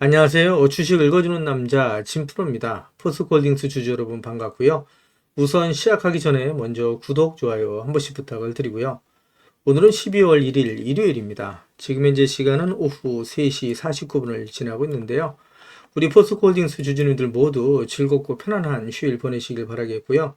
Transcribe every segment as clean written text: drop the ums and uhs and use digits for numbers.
안녕하세요. 주식 읽어주는 남자 진프로입니다. 포스코홀딩스 주주 여러분 반갑고요. 우선 시작하기 전에 먼저 구독, 좋아요 한 번씩 부탁을 드리고요. 오늘은 12월 1일 일요일입니다. 지금 현재 시간은 오후 3시 49분을 지나고 있는데요. 우리 포스코홀딩스 주주님들 모두 즐겁고 편안한 휴일 보내시길 바라겠고요.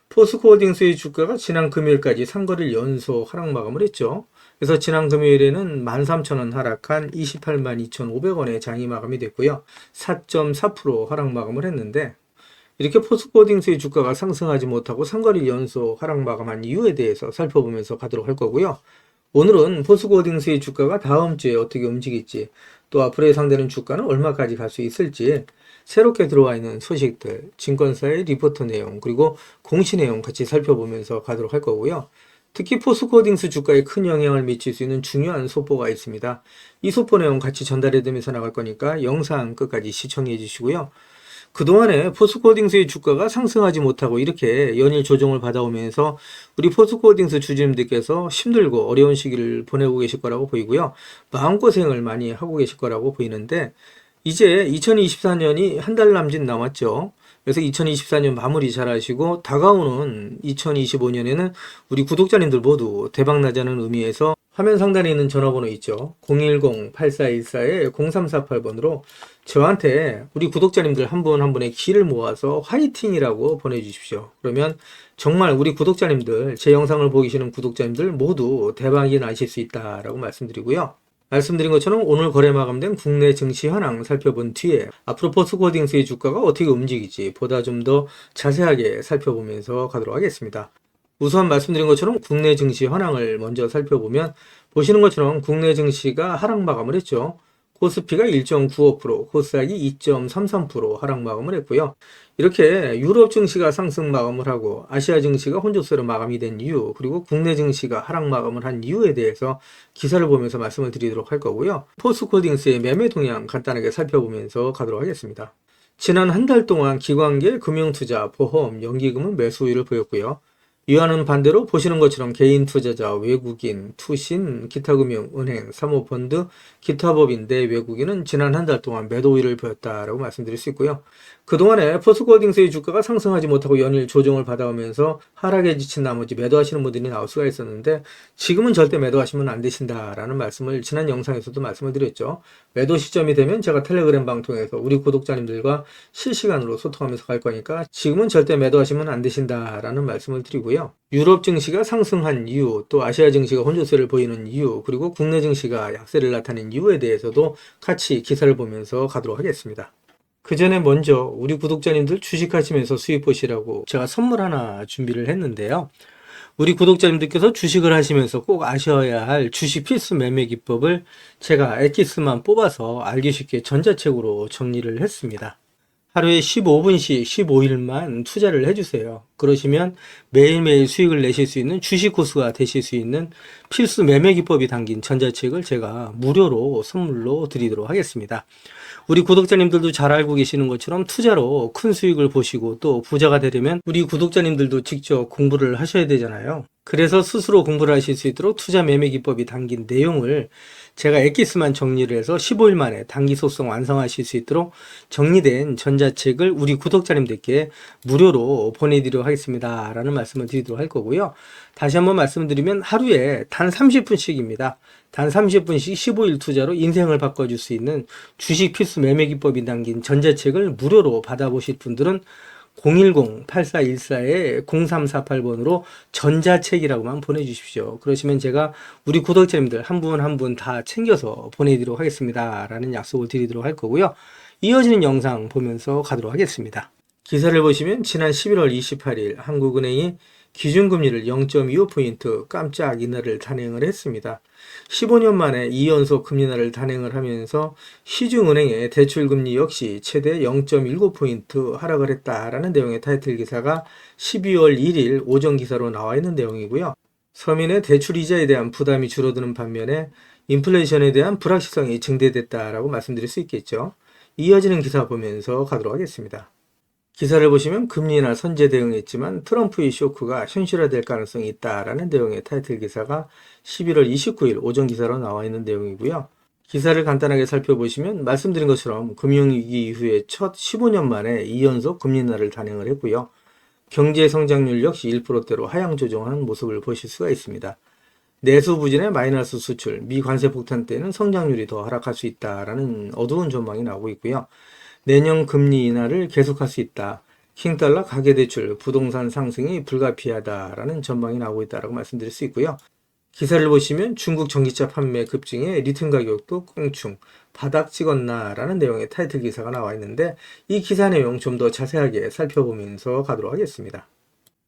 포스코홀딩스의 주가가 지난 금요일까지 3거래일 연속 하락 마감을 했죠. 그래서 지난 금요일에는 13,000원 하락한 28만 2,500원의 장이 마감이 됐고요. 4.4% 하락 마감을 했는데 이렇게 포스코홀딩스의 주가가 상승하지 못하고 3거래일 연속 하락 마감한 이유에 대해서 살펴보면서 가도록 할 거고요. 오늘은 포스코홀딩스의 주가가 다음 주에 어떻게 움직일지, 또 앞으로 예상되는 주가는 얼마까지 갈 수 있을지, 새롭게 들어와 있는 소식들, 증권사의 리포트 내용, 그리고 공시 내용 같이 살펴보면서 가도록 할 거고요. 특히 포스코홀딩스 주가에 큰 영향을 미칠 수 있는 중요한 속보가 있습니다. 이 속보 내용 같이 전달해드리면서 나갈 거니까 영상 끝까지 시청해 주시고요. 그동안에 포스코홀딩스의 주가가 상승하지 못하고 이렇게 연일 조정을 받아오면서 우리 포스코홀딩스 주주님들께서 힘들고 어려운 시기를 보내고 계실 거라고 보이고요. 마음고생을 많이 하고 계실 거라고 보이는데 이제 2024년이 한 달 남짓 남았죠. 그래서 2024년 마무리 잘 하시고 다가오는 2025년에는 우리 구독자님들 모두 대박나자는 의미에서 화면 상단에 있는 전화번호 있죠. 010-8414-0348번으로 저한테 우리 구독자님들 한 분 한 분의 기를 모아서 화이팅이라고 보내주십시오. 그러면 정말 우리 구독자님들, 제 영상을 보고 계시는 구독자님들 모두 대박이 나실 수 있다라고 말씀드리고요. 말씀드린 것처럼 오늘 거래 마감된 국내 증시 현황 살펴본 뒤에 앞으로 포스코홀딩스의 주가가 어떻게 움직일지 보다 좀 더 자세하게 살펴보면서 가도록 하겠습니다. 우선 말씀드린 것처럼 국내 증시 현황을 먼저 살펴보면 보시는 것처럼 국내 증시가 하락 마감을 했죠. 코스피가 1.95%, 코스닥이 2.33% 하락 마감을 했고요. 이렇게 유럽 증시가 상승 마감을 하고 아시아 증시가 혼조세로 마감이 된 이유, 그리고 국내 증시가 하락 마감을 한 이유에 대해서 기사를 보면서 말씀을 드리도록 할 거고요. 포스코홀딩스의 매매 동향 간단하게 살펴보면서 가도록 하겠습니다. 지난 한 달 동안 기관계, 금융투자, 보험, 연기금은 매수 우위를 보였고요. 이와는 반대로 보시는 것처럼 개인 투자자, 외국인, 투신, 기타금융, 은행, 사모펀드, 기타 법인 내 외국인은 지난 한 달 동안 매도 우위를 보였다라고 말씀드릴 수 있고요. 그동안에 포스코홀딩스의 주가가 상승하지 못하고 연일 조정을 받아오면서 하락에 지친 나머지 매도하시는 분들이 나올 수가 있었는데 지금은 절대 매도하시면 안 되신다라는 말씀을 지난 영상에서도 말씀을 드렸죠. 매도 시점이 되면 제가 텔레그램 방 통해서 우리 구독자님들과 실시간으로 소통하면서 갈 거니까 지금은 절대 매도하시면 안 되신다라는 말씀을 드리고요. 유럽 증시가 상승한 이유, 또 아시아 증시가 혼조세를 보이는 이유, 그리고 국내 증시가 약세를 나타낸 이유에 대해서도 같이 기사를 보면서 가도록 하겠습니다. 그 전에 먼저 우리 구독자님들 주식하시면서 수익 보시라고 제가 선물 하나 준비를 했는데요. 우리 구독자님들께서 주식을 하시면서 꼭 아셔야 할 주식 필수 매매 기법을 제가 엑기스만 뽑아서 알기 쉽게 전자책으로 정리를 했습니다. 하루에 15분씩 15일만 투자를 해주세요. 그러시면 매일매일 수익을 내실 수 있는 주식 고수가 되실 수 있는 필수 매매 기법이 담긴 전자책을 제가 무료로 선물로 드리도록 하겠습니다. 우리 구독자님들도 잘 알고 계시는 것처럼 투자로 큰 수익을 보시고 또 부자가 되려면 우리 구독자님들도 직접 공부를 하셔야 되잖아요. 그래서 스스로 공부를 하실 수 있도록 투자 매매 기법이 담긴 내용을 제가 엑기스만 정리를 해서 15일 만에 단기 속성 완성하실 수 있도록 정리된 전자책을 우리 구독자님들께 무료로 보내드리도록 하겠습니다. 라는 말씀을 드리도록 할 거고요. 다시 한번 말씀드리면 하루에 단 30분씩입니다. 단 30분씩 15일 투자로 인생을 바꿔줄 수 있는 주식 필수 매매 기법이 담긴 전자책을 무료로 받아보실 분들은 010-8414-0348번으로 전자책이라고만 보내주십시오. 그러시면 제가 우리 구독자님들 한 분 한 분 다 챙겨서 보내드리도록 하겠습니다. 라는 약속을 드리도록 할 거고요. 이어지는 영상 보면서 가도록 하겠습니다. 기사를 보시면 지난 11월 28일 한국은행이 기준금리를 0.25포인트 깜짝 인하를 단행을 했습니다. 15년 만에 2연속 금리 인하를 단행을 하면서 시중은행의 대출금리 역시 최대 0.19포인트 하락을 했다라는 내용의 타이틀 기사가 12월 1일 오전 기사로 나와 있는 내용이고요. 서민의 대출 이자에 대한 부담이 줄어드는 반면에 인플레이션에 대한 불확실성이 증대됐다라고 말씀드릴 수 있겠죠. 이어지는 기사 보면서 가도록 하겠습니다. 기사를 보시면 금리 인하 선제 대응했지만 트럼프의 쇼크가 현실화될 가능성이 있다라는 내용의 타이틀 기사가 11월 29일 오전 기사로 나와 있는 내용이고요. 기사를 간단하게 살펴보시면 말씀드린 것처럼 금융위기 이후에 첫 15년 만에 2연속 금리 인하를 단행을 했고요. 경제 성장률 역시 1%대로 하향 조정하는 모습을 보실 수가 있습니다. 내수 부진의 마이너스 수출, 미 관세 폭탄 때는 성장률이 더 하락할 수 있다라는 어두운 전망이 나오고 있고요. 내년 금리 인하를 계속할 수 있다. 킹달러 가계대출, 부동산 상승이 불가피하다라는 전망이 나오고 있다라고 말씀드릴 수 있고요. 기사를 보시면 중국 전기차 판매 급증에 리튬 가격도 껑충 바닥 찍었나라는 내용의 타이틀 기사가 나와 있는데 이 기사 내용 좀 더 자세하게 살펴보면서 가도록 하겠습니다.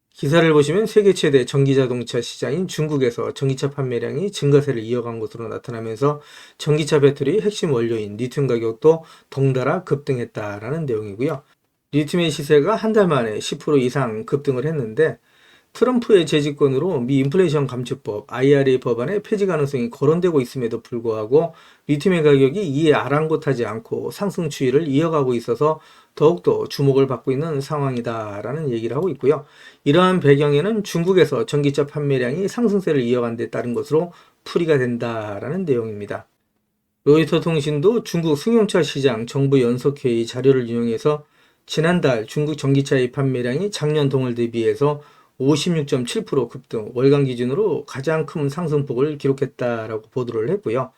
기사를 보시면 세계 최대 전기자동차 시장인 중국에서 전기차 판매량이 증가세를 이어간 것으로 나타나면서 전기차 배터리 핵심 원료인 리튬 가격도 덩달아 급등했다라는 내용이고요. 리튬의 시세가 한 달 만에 10% 이상 급등을 했는데 트럼프의 재집권으로 미 인플레이션 감축법 IRA 법안의 폐지 가능성이 거론되고 있음에도 불구하고 리튬의 가격이 이에 아랑곳하지 않고 상승 추이를 이어가고 있어서 더욱더 주목을 받고 있는 상황이다라는 얘기를 하고 있고요. 이러한 배경에는 중국에서 전기차 판매량이 상승세를 이어간 데 따른 것으로 풀이가 된다라는 내용입니다. 로이터 통신도 중국 승용차 시장 정부 연석회의 자료를 인용해서 지난달 중국 전기차의 판매량이 작년 동월 대비해서 56.7% 급등, 월간 기준으로 가장 큰 상승폭을 기록했다라고 보도를 했고요.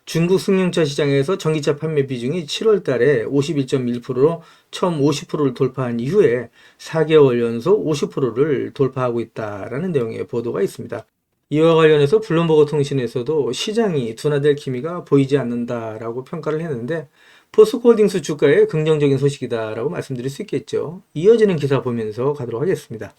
중국 승용차 시장에서 전기차 판매 비중이 7월 달에 51.1%로 처음 50%를 돌파한 이후에 4개월 연속 50%를 돌파하고 있다라는 내용의 보도가 있습니다. 이와 관련해서 블룸버그 통신에서도 시장이 둔화될 기미가 보이지 않는다라고 평가를 했는데 포스코홀딩스 주가에 긍정적인 소식이다라고 말씀드릴 수 있겠죠. 이어지는 기사 보면서 가도록 하겠습니다.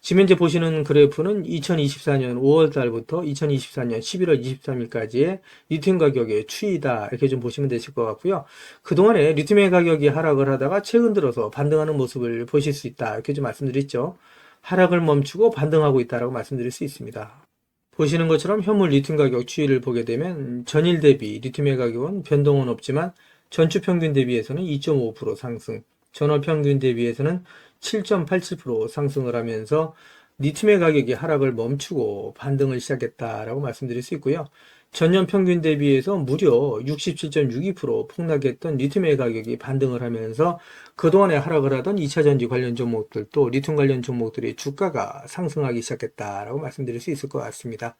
지금 현재 보시는 그래프는 2024년 5월 달부터 2024년 11월 23일까지의 리튬 가격의 추이다 이렇게 좀 보시면 되실 것 같고요. 그동안에 리튬의 가격이 하락을 하다가 최근 들어서 반등하는 모습을 보실 수 있다 이렇게 좀 말씀드렸죠. 하락을 멈추고 반등하고 있다라고 말씀드릴 수 있습니다. 보시는 것처럼 현물 리튬 가격 추이를 보게 되면 전일 대비 리튬의 가격은 변동은 없지만 전주 평균 대비해서는 2.5% 상승, 전월 평균 대비해서는 7.87% 상승을 하면서 리튬의 가격이 하락을 멈추고 반등을 시작했다라고 말씀드릴 수 있고요. 전년 평균 대비해서 무려 67.62% 폭락했던 리튬의 가격이 반등을 하면서 그동안에 하락을 하던 2차전지 관련 종목들 또 리튬 관련 종목들의 주가가 상승하기 시작했다라고 말씀드릴 수 있을 것 같습니다.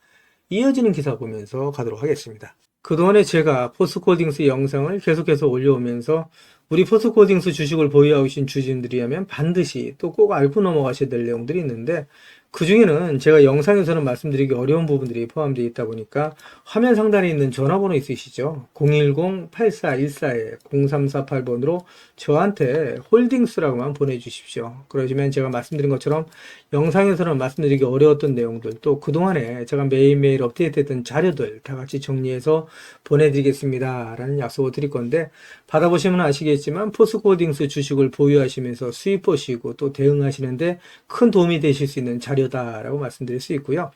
이어지는 기사 보면서 가도록 하겠습니다. 그동안에 제가 포스코홀딩스 영상을 계속해서 올려오면서 우리 포스코홀딩스 주식을 보유하고 계신 주주님들이라면 반드시 또 꼭 알고 넘어가셔야 될 내용들이 있는데 그 중에는 제가 영상에서는 말씀드리기 어려운 부분들이 포함되어 있다 보니까 화면 상단에 있는 전화번호 있으시죠? 010-8414-0348번으로 저한테 홀딩스라고만 보내주십시오. 그러시면 제가 말씀드린 것처럼 영상에서는 말씀드리기 어려웠던 내용들 또 그동안에 제가 매일매일 업데이트했던 자료들 다 같이 정리해서 보내드리겠습니다 라는 약속을 드릴 건데 받아보시면 아시겠지만 포스코홀딩스 주식을 보유하시면서 수익 보시고 또 대응하시는데 큰 도움이 되실 수 있는 자료다라고 말씀드릴 수 있고요.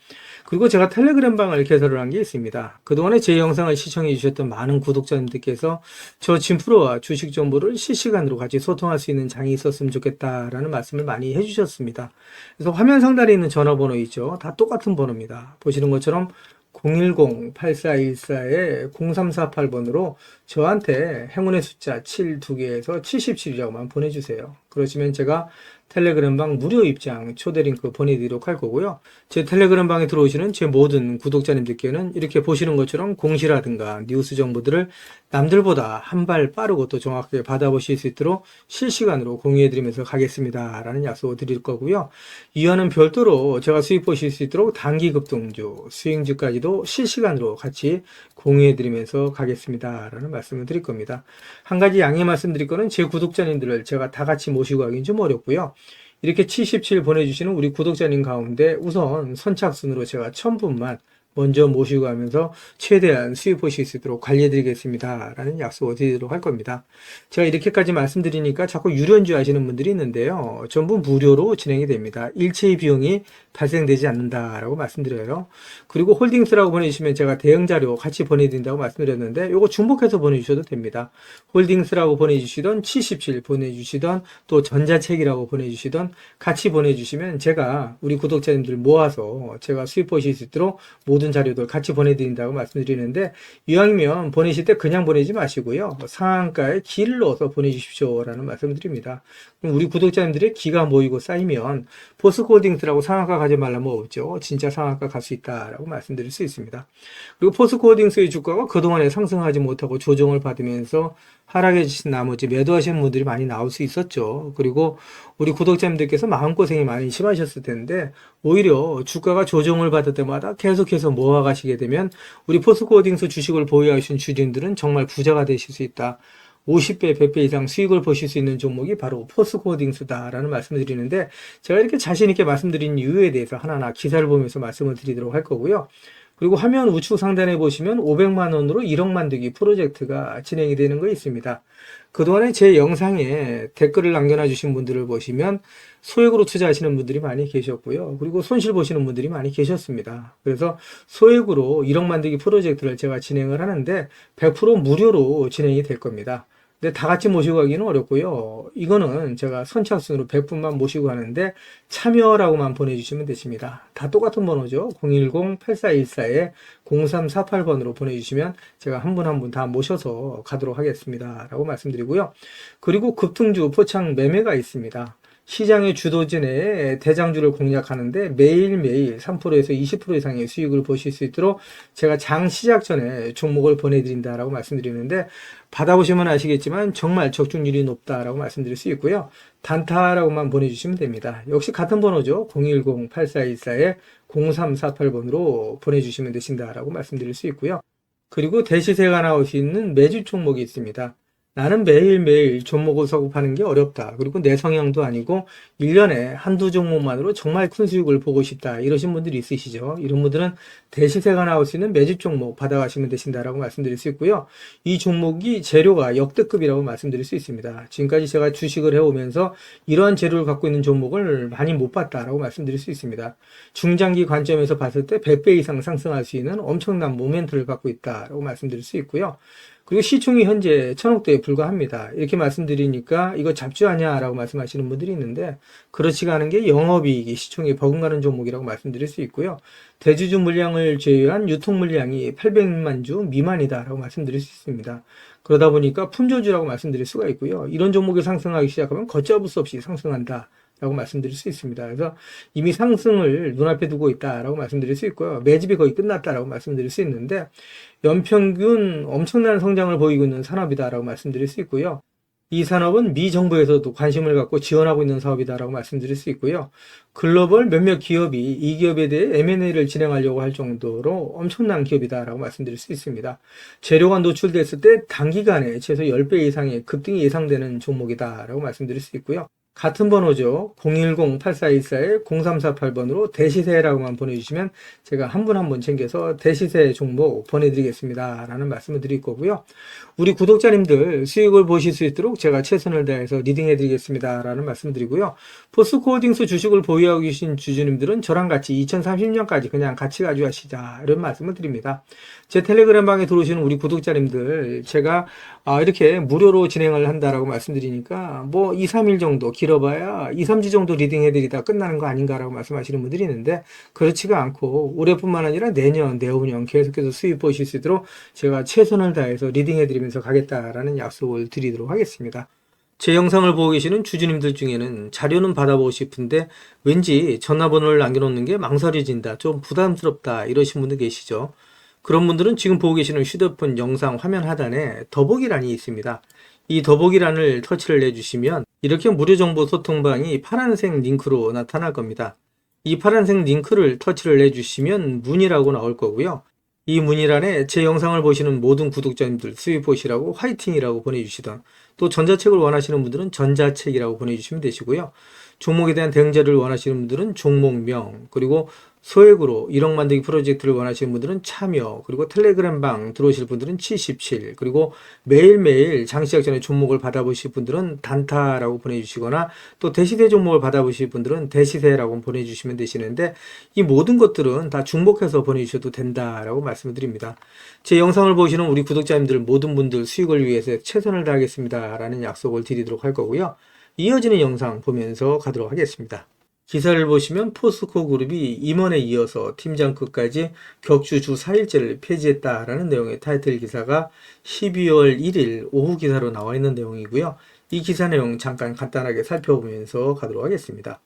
그리고 제가 텔레그램 방을 개설을 한 게 있습니다. 그동안에 제 영상을 시청해 주셨던 많은 구독자님들께서 저 진프로와 주식 정보를 실시간으로 같이 소통할 수 있는 장이 있었으면 좋겠다라는 말씀을 많이 해주셨습니다. 그래서 화면 상단에 있는 전화번호 있죠. 다 똑같은 번호입니다. 보시는 것처럼 010-8414-0348번으로 저한테 행운의 숫자 7 2개에서 77이라고만 보내주세요. 그러시면 제가 텔레그램 방 무료 입장 초대 링크 보내드리도록 할 거고요. 제 텔레그램 방에 들어오시는 제 모든 구독자님들께는 이렇게 보시는 것처럼 공시라든가 뉴스 정보들을 남들보다 한 발 빠르고 또 정확하게 받아보실 수 있도록 실시간으로 공유해드리면서 가겠습니다 라는 약속을 드릴 거고요. 이와는 별도로 제가 수익 보실 수 있도록 단기 급등주, 수익주까지도 실시간으로 같이 공유해드리면서 가겠습니다 라는 말씀을 드릴 겁니다. 한 가지 양해 말씀드릴 거는 제 구독자님들을 제가 다 같이 모시고 하기는 좀 어렵고요. 이렇게 77 보내주시는 우리 구독자님 가운데 우선 선착순으로 제가 1000분만 먼저 모시고 가면서 최대한 수익 보실 수 있도록 관리해드리겠습니다 라는 약속을 드리도록 할 겁니다. 제가 이렇게까지 말씀드리니까 자꾸 유료인지 아시는 분들이 있는데요. 전부 무료로 진행이 됩니다. 일체의 비용이 발생되지 않는다라고 말씀드려요. 그리고 홀딩스라고 보내주시면 제가 대응 자료 같이 보내드린다고 말씀드렸는데 이거 중복해서 보내주셔도 됩니다. 홀딩스라고 보내주시던 77 보내주시던 또 전자책이라고 보내주시던 같이 보내주시면 제가 우리 구독자님들 모아서 제가 수익 보실 수 있도록 모두 모든 자료들 같이 보내드린다고 말씀드리는데, 이왕이면 보내실 때 그냥 보내지 마시고요. 상한가에 기를 넣어서 보내주십시오라는 말씀을 드립니다. 그럼 우리 구독자님들의 기가 모이고 쌓이면 포스코홀딩스라고 상한가 가지 말라면 없죠. 진짜 상한가 갈 수 있다라고 말씀드릴 수 있습니다. 그리고 포스코홀딩스의 주가가 그동안에 상승하지 못하고 조정을 받으면서 하락해 주신 나머지 매도하시는 분들이 많이 나올 수 있었죠. 그리고 우리 구독자님들께서 마음고생이 많이 심하셨을 텐데, 오히려 주가가 조정을 받을 때마다 계속해서 모아가시게 되면 우리 포스코홀딩스 주식을 보유하신 주주님들은 정말 부자가 되실 수 있다. 50배, 100배 이상 수익을 보실 수 있는 종목이 바로 포스코홀딩스다라는 말씀을 드리는데, 제가 이렇게 자신 있게 말씀드린 이유에 대해서 하나하나 기사를 보면서 말씀을 드리도록 할 거고요. 그리고 화면 우측 상단에 보시면 500만 원으로 1억 만들기 프로젝트가 진행이 되는 거 있습니다. 그동안에 제 영상에 댓글을 남겨놔 주신 분들을 보시면 소액으로 투자하시는 분들이 많이 계셨고요. 그리고 손실 보시는 분들이 많이 계셨습니다. 그래서 소액으로 1억 만들기 프로젝트를 제가 진행을 하는데 100% 무료로 진행이 될 겁니다. 근데 다 같이 모시고 가기는 어렵고요. 이거는 제가 선착순으로 100분만 모시고 가는데 참여라고만 보내주시면 되십니다. 다 똑같은 번호죠. 010-8414-0348번으로 보내주시면 제가 한 분 한 분 다 모셔서 가도록 하겠습니다. 라고 말씀드리고요. 그리고 급등주 포착 매매가 있습니다. 시장의 주도지 내에 대장주를 공략하는데 매일매일 3%에서 20% 이상의 수익을 보실 수 있도록 제가 장 시작 전에 종목을 보내드린다라고 말씀드리는데, 받아보시면 아시겠지만 정말 적중률이 높다라고 말씀드릴 수 있고요. 단타라고만 보내주시면 됩니다. 역시 같은 번호죠. 010-8414-0348번으로 보내주시면 되신다라고 말씀드릴 수 있고요. 그리고 대시세가 나올 수 있는 매주 종목이 있습니다. 나는 매일매일 종목을 서급하는 게 어렵다. 그리고 내 성향도 아니고 1년에 한두 종목만으로 정말 큰 수익을 보고 싶다. 이러신 분들이 있으시죠. 이런 분들은 대시세가 나올 수 있는 매집 종목 받아가시면 되신다라고 말씀드릴 수 있고요. 이 종목이 재료가 역대급이라고 말씀드릴 수 있습니다. 지금까지 제가 주식을 해오면서 이러한 재료를 갖고 있는 종목을 많이 못 봤다라고 말씀드릴 수 있습니다. 중장기 관점에서 봤을 때 100배 이상 상승할 수 있는 엄청난 모멘트를 갖고 있다라고 말씀드릴 수 있고요. 그리고 시총이 현재 1000억대에 불과합니다. 이렇게 말씀드리니까 이거 잡주하냐 라고 말씀하시는 분들이 있는데, 그렇지가 않은 게 영업이익이 시총이 버금가는 종목이라고 말씀드릴 수 있고요. 대주주 물량을 제외한 유통 물량이 800만 주 미만이다 라고 말씀드릴 수 있습니다. 그러다 보니까 품조주라고 말씀드릴 수가 있고요. 이런 종목이 상승하기 시작하면 걷잡을 수 없이 상승한다 라고 말씀드릴 수 있습니다. 그래서 이미 상승을 눈앞에 두고 있다라고 말씀드릴 수 있고요. 매집이 거의 끝났다라고 말씀드릴 수 있는데, 연평균 엄청난 성장을 보이고 있는 산업이다라고 말씀드릴 수 있고요. 이 산업은 미 정부에서도 관심을 갖고 지원하고 있는 사업이다라고 말씀드릴 수 있고요. 글로벌 몇몇 기업이 이 기업에 대해 M&A를 진행하려고 할 정도로 엄청난 기업이다라고 말씀드릴 수 있습니다. 재료가 노출됐을 때 단기간에 최소 10배 이상의 급등이 예상되는 종목이다라고 말씀드릴 수 있고요. 같은 번호죠. 010-8414-0348번으로 대시세라고만 보내주시면 제가 한 분 한 분 챙겨서 대시세 종목 보내드리겠습니다 라는 말씀을 드릴 거고요. 우리 구독자님들 수익을 보실 수 있도록 제가 최선을 다해서 리딩해 드리겠습니다 라는 말씀을 드리고요. 포스코홀딩스 주식을 보유하고 계신 주주님들은 저랑 같이 2030년까지 그냥 같이 가져가시자 이런 말씀을 드립니다. 제 텔레그램 방에 들어오시는 우리 구독자님들, 제가 이렇게 무료로 진행을 한다라고 말씀드리니까 뭐 2, 3일 정도, 길어봐야 2, 3주 정도 리딩 해드리다 끝나는 거 아닌가라고 말씀하시는 분들이 있는데, 그렇지가 않고 올해뿐만 아니라 내년, 내후년 계속해서 수익 보실 수 있도록 제가 최선을 다해서 리딩 해드리면서 가겠다라는 약속을 드리도록 하겠습니다. 제 영상을 보고 계시는 주주님들 중에는 자료는 받아보고 싶은데 왠지 전화번호를 남겨놓는 게 망설여진다, 좀 부담스럽다 이러신 분들 계시죠. 그런 분들은 지금 보고 계시는 휴대폰 영상 화면 하단에 더보기란이 있습니다. 이 더보기란을 터치를 해주시면 이렇게 무료 정보 소통방이 파란색 링크로 나타날 겁니다. 이 파란색 링크를 터치를 해주시면 문의라고 나올 거고요. 이 문의란에 제 영상을 보시는 모든 구독자님들 수익 보시라고 화이팅이라고 보내주시던, 또 전자책을 원하시는 분들은 전자책이라고 보내주시면 되시고요. 종목에 대한 대응 자료를 원하시는 분들은 종목명, 그리고 소액으로 1억 만들기 프로젝트를 원하시는 분들은 참여, 그리고 텔레그램방 들어오실 분들은 77, 그리고 매일매일 장시작 전에 종목을 받아보실 분들은 단타라고 보내주시거나, 또 대시세 종목을 받아보실 분들은 대시세라고 보내주시면 되시는데, 이 모든 것들은 다 중복해서 보내주셔도 된다라고 말씀을 드립니다. 제 영상을 보시는 우리 구독자님들 모든 분들 수익을 위해서 최선을 다하겠습니다 라는 약속을 드리도록 할 거고요. 이어지는 영상 보면서 가도록 하겠습니다. 기사를 보시면 포스코 그룹이 임원에 이어서 팀장급까지 격주 주 4일제를 폐지했다라는 내용의 타이틀 기사가 12월 1일 오후 기사로 나와 있는 내용이고요. 이 기사 내용 잠깐 간단하게 살펴보면서 가도록 하겠습니다.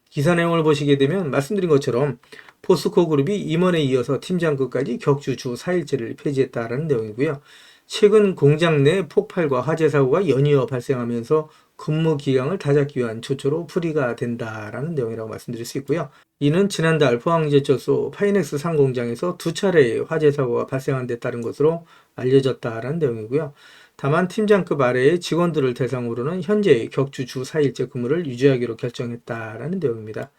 기사 내용을 보시게 되면 말씀드린 것처럼 포스코 그룹이 임원에 이어서 팀장급까지 격주 주 4일제를 폐지했다라는 내용이고요. 최근 공장 내 폭발과 화재 사고가 연이어 발생하면서 근무 기강을 다잡기 위한 조처로 풀이가 된다라는 내용이라고 말씀드릴 수 있고요. 이는 지난달 포항제철소 파이넥스 상공장에서 두 차례의 화재 사고가 발생한 데 따른 것으로 알려졌다라는 내용이고요. 다만 팀장급 아래의 직원들을 대상으로는 현재의 격주 주 4일제 근무를 유지하기로 결정했다라는 내용입니다.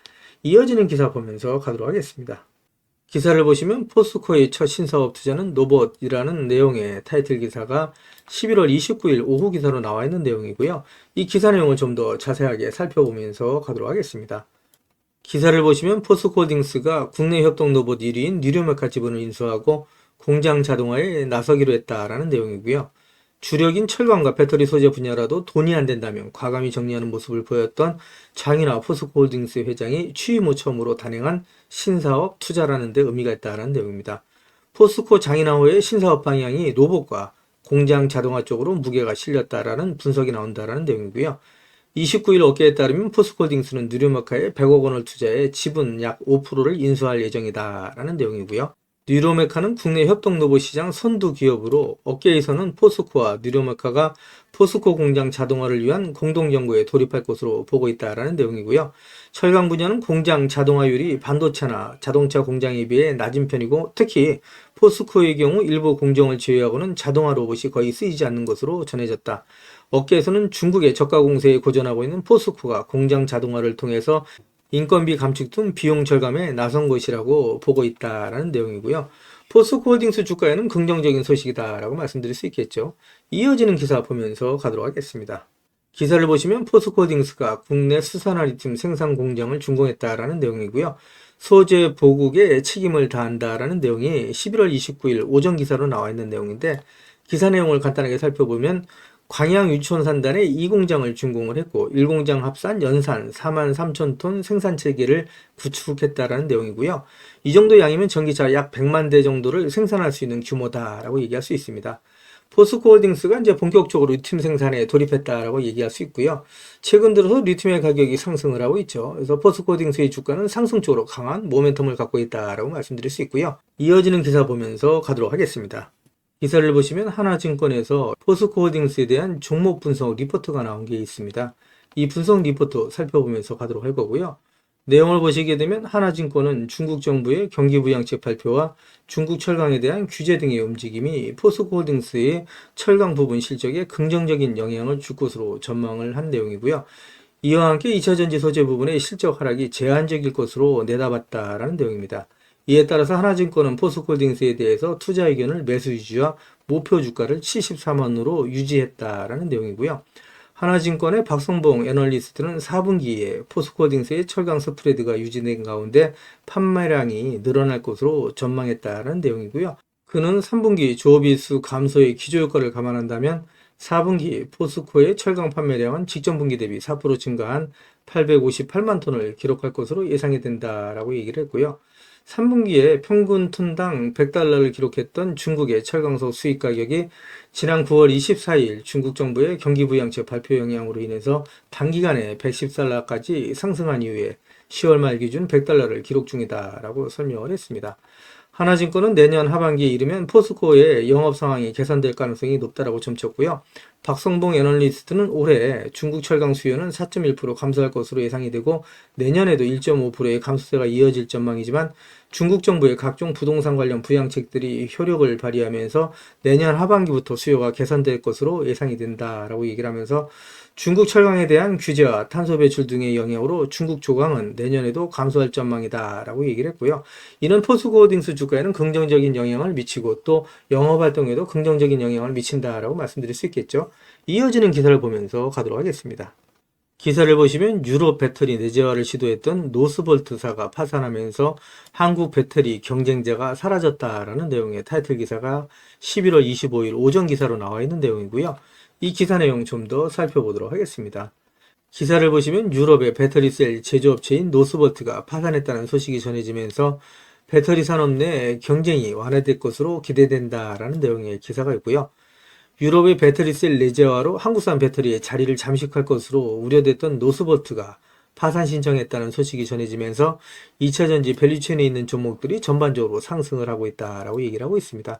이어지는 기사 보면서 가도록 하겠습니다. 기사를 보시면 포스코의 첫 신사업 투자는 노봇이라는 내용의 타이틀 기사가 11월 29일 오후 기사로 나와 있는 내용이고요. 이 기사 내용을 좀 더 자세하게 살펴보면서 가도록 하겠습니다. 기사를 보시면 포스코홀딩스가 국내 협동 로봇 1위인 뉴로메카 지분을 인수하고 공장 자동화에 나서기로 했다라는 내용이고요. 주력인 철강과 배터리 소재 분야라도 돈이 안 된다면 과감히 정리하는 모습을 보였던 장인하 포스코홀딩스 회장이 취임 후 처음으로 단행한 신사업 투자라는 데 의미가 있다는 내용입니다. 포스코 장인하호의 신사업 방향이 로봇과 공장 자동화 쪽으로 무게가 실렸다라는 분석이 나온다라는 내용이고요. 29일 업계에 따르면 포스코홀딩스는 뉴로메카에 100억 원을 투자해 지분 약 5%를 인수할 예정이다라는 내용이고요. 뉴로메카는 국내 협동 로봇 시장 선두 기업으로 업계에서는 포스코와 뉴로메카가 포스코 공장 자동화를 위한 공동 연구에 돌입할 것으로 보고 있다라는 내용이고요. 철강 분야는 공장 자동화율이 반도체나 자동차 공장에 비해 낮은 편이고 특히 포스코의 경우 일부 공정을 제외하고는 자동화 로봇이 거의 쓰이지 않는 것으로 전해졌다. 업계에서는 중국의 저가 공세에 고전하고 있는 포스코가 공장 자동화를 통해서 인건비 감축 등 비용 절감에 나선 것이라고 보고 있다라는 내용이고요. 포스코홀딩스 주가에는 긍정적인 소식이다라고 말씀드릴 수 있겠죠. 이어지는 기사 보면서 가도록 하겠습니다. 기사를 보시면 포스코홀딩스가 국내 수산화 리튬 생산 공장을 준공했다라는 내용이고요. 소재 보국에 책임을 다한다라는 내용이 11월 29일 오전 기사로 나와 있는 내용인데 기사 내용을 간단하게 살펴보면 광양 유치원산단에 2공장을 준공을 했고 1공장 합산 연산 43,000톤 생산 체계를 구축했다라는 내용이고요. 이 정도 양이면 전기차 약 100만 대 정도를 생산할 수 있는 규모다라고 얘기할 수 있습니다. 포스코홀딩스가 이제 본격적으로 리튬 생산에 돌입했다라고 얘기할 수 있고요. 최근 들어서 리튬의 가격이 상승을 하고 있죠. 그래서 포스코홀딩스의 주가는 상승적으로 강한 모멘텀을 갖고 있다라고 말씀드릴 수 있고요. 이어지는 기사 보면서 가도록 하겠습니다. 기사를 보시면 하나증권에서 포스코홀딩스에 대한 종목 분석 리포트가 나온 게 있습니다. 이 분석 리포트 살펴보면서 가도록 할 거고요. 내용을 보시게 되면 하나증권은 중국 정부의 경기부양책 발표와 중국 철강에 대한 규제 등의 움직임이 포스코홀딩스의 철강 부분 실적에 긍정적인 영향을 줄 것으로 전망을 한 내용이고요. 이와 함께 2차전지 소재 부분의 실적 하락이 제한적일 것으로 내다봤다라는 내용입니다. 이에 따라서 하나증권은 포스코홀딩스에 대해서 투자 의견을 매수 유지와 목표 주가를 74만원으로 유지했다라는 내용이고요. 하나증권의 박성봉 애널리스트는 4분기에 포스코홀딩스의 철강 스프레드가 유지된 가운데 판매량이 늘어날 것으로 전망했다라는 내용이고요. 그는 3분기 조업일수 감소의 기저효과를 감안한다면 4분기 포스코의 철강 판매량은 직전 분기 대비 4% 증가한 858만 톤을 기록할 것으로 예상이 된다라고 얘기를 했고요. 3분기에 평균 톤당 100달러를 기록했던 중국의 철강석 수입 가격이 지난 9월 24일 중국 정부의 경기부양책 발표 영향으로 인해서 단기간에 110달러까지 상승한 이후에 10월 말 기준 100달러를 기록 중이다라고 설명을 했습니다. 하나증권은 내년 하반기에 이르면 포스코의 영업 상황이 개선될 가능성이 높다라고 점쳤고요. 박성봉 애널리스트는 올해 중국 철강 수요는 4.1% 감소할 것으로 예상이 되고 내년에도 1.5%의 감소세가 이어질 전망이지만 중국 정부의 각종 부동산 관련 부양책들이 효력을 발휘하면서 내년 하반기부터 수요가 개선될 것으로 예상이 된다라고 얘기를 하면서 중국 철강에 대한 규제와 탄소 배출 등의 영향으로 중국 조강은 내년에도 감소할 전망이다라고 얘기를 했고요. 이는 포스코홀딩스 주가에는 긍정적인 영향을 미치고 또 영업활동에도 긍정적인 영향을 미친다라고 말씀드릴 수 있겠죠. 이어지는 기사를 보면서 가도록 하겠습니다. 기사를 보시면 유럽 배터리 내재화를 시도했던 노스볼트사가 파산하면서 한국 배터리 경쟁자가 사라졌다라는 내용의 타이틀 기사가 11월 25일 오전 기사로 나와 있는 내용이고요. 이 기사 내용 좀 더 살펴보도록 하겠습니다. 기사를 보시면 유럽의 배터리셀 제조업체인 노스버트가 파산했다는 소식이 전해지면서 배터리 산업 내 경쟁이 완화될 것으로 기대된다라는 내용의 기사가 있고요. 유럽의 배터리셀 내재화로 한국산 배터리의 자리를 잠식할 것으로 우려됐던 노스버트가 파산 신청했다는 소식이 전해지면서 2차전지 밸류체인에 있는 종목들이 전반적으로 상승을 하고 있다라고 얘기를 하고 있습니다.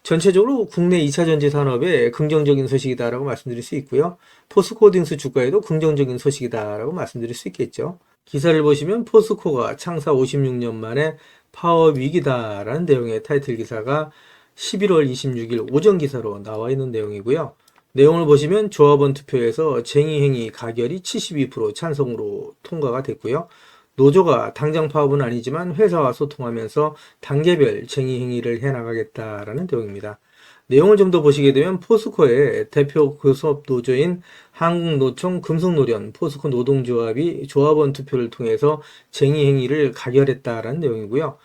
전체적으로 국내 2차전지 산업에 긍정적인 소식이다라고 말씀드릴 수 있고요. 포스코홀딩스 주가에도 긍정적인 소식이다라고 말씀드릴 수 있겠죠. 기사를 보시면 포스코가 창사 56년 만에 파업 위기다라는 내용의 타이틀 기사가 11월 26일 오전 기사로 나와 있는 내용이고요. 내용을 보시면 조합원 투표에서 쟁의행위 가결이 72% 찬성으로 통과가 됐고요. 노조가 당장 파업은 아니지만 회사와 소통하면서 단계별 쟁의행위를 해나가겠다라는 내용입니다. 내용을 좀 더 보시게 되면 포스코의 대표 교섭 노조인 한국노총 금속노련 포스코 노동조합이 조합원 투표를 통해서 쟁의행위를 가결했다라는 내용이고요.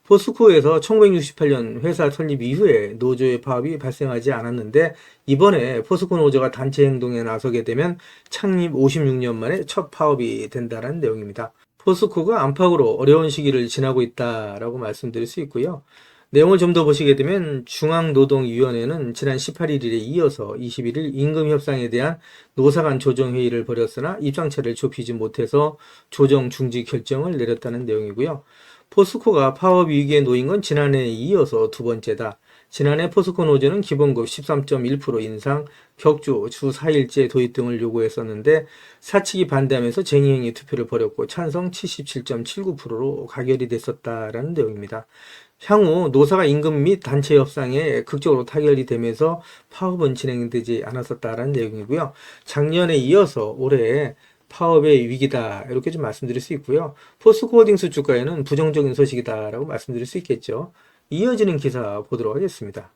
포스코에서 1968년 회사 설립 이후에 노조의 파업이 발생하지 않았는데 이번에 포스코 노조가 단체 행동에 나서게 되면 창립 56년 만에 첫 파업이 된다는 내용입니다. 포스코가 안팎으로 어려운 시기를 지나고 있다라고 말씀드릴 수 있고요. 내용을 좀 더 보시게 되면 중앙노동위원회는 지난 18일에 이어서 21일 임금협상에 대한 노사 간 조정회의를 벌였으나 입장차를 좁히지 못해서 조정 중지 결정을 내렸다는 내용이고요. 포스코가 파업 위기에 놓인 건 지난해에 이어서 두 번째다. 지난해 포스코 노조는 기본급 13.1% 인상, 격주 주 4일제 도입 등을 요구했었는데 사측이 반대하면서 쟁의행위 투표를 벌였고 찬성 77.79%로 가결이 됐었다라는 내용입니다. 향후 노사가 임금 및 단체 협상에 극적으로 타결이 되면서 파업은 진행되지 않았었다라는 내용이고요. 작년에 이어서 올해 파업의 위기다 이렇게 좀 말씀드릴 수 있고요. 포스코홀딩스 주가에는 부정적인 소식이다라고 말씀드릴 수 있겠죠. 이어지는 기사 보도록 하겠습니다.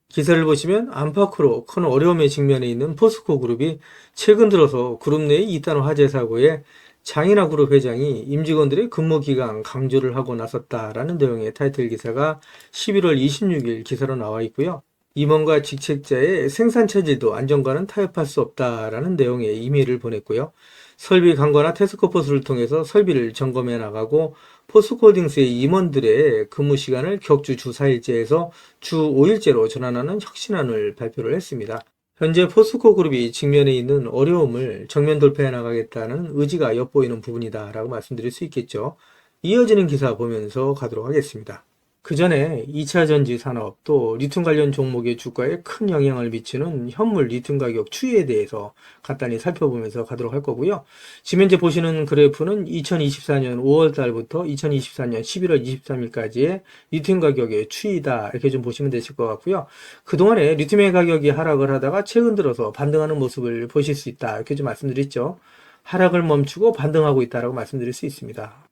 기사를 보시면 안팎으로 큰 어려움에 직면해 있는 포스코 그룹이 최근 들어서 그룹 내의 이단 화재 사고에 장인하 그룹 회장이 임직원들의 근무 기간 강조를 하고 나섰다라는 내용의 타이틀 기사가 11월 26일 기사로 나와 있고요. 임원과 직책자의 생산 체질도 안전과는 타협할 수 없다라는 내용의 이메일을 보냈고요. 설비 강화나 태스크포스를 통해서 설비를 점검해 나가고 포스코홀딩스의 임원들의 근무 시간을 격주 주 4일제에서 주 5일제로 전환하는 혁신안을 발표를 했습니다. 현재 포스코 그룹이 직면해 있는 어려움을 정면 돌파해 나가겠다는 의지가 엿보이는 부분이다라고 말씀드릴 수 있겠죠. 이어지는 기사 보면서 가도록 하겠습니다. 그 전에 2차 전지 산업 또 리튬 관련 종목의 주가에 큰 영향을 미치는 현물 리튬 가격 추이에 대해서 간단히 살펴보면서 가도록 할 거고요. 지금 현재 보시는 그래프는 2024년 5월 달부터 2024년 11월 23일까지의 리튬 가격의 추이다 이렇게 좀 보시면 되실 것 같고요. 그동안에 리튬의 가격이 하락을 하다가 최근 들어서 반등하는 모습을 보실 수 있다 이렇게 좀 말씀드렸죠. 하락을 멈추고 반등하고 있다라고 말씀드릴 수 있습니다.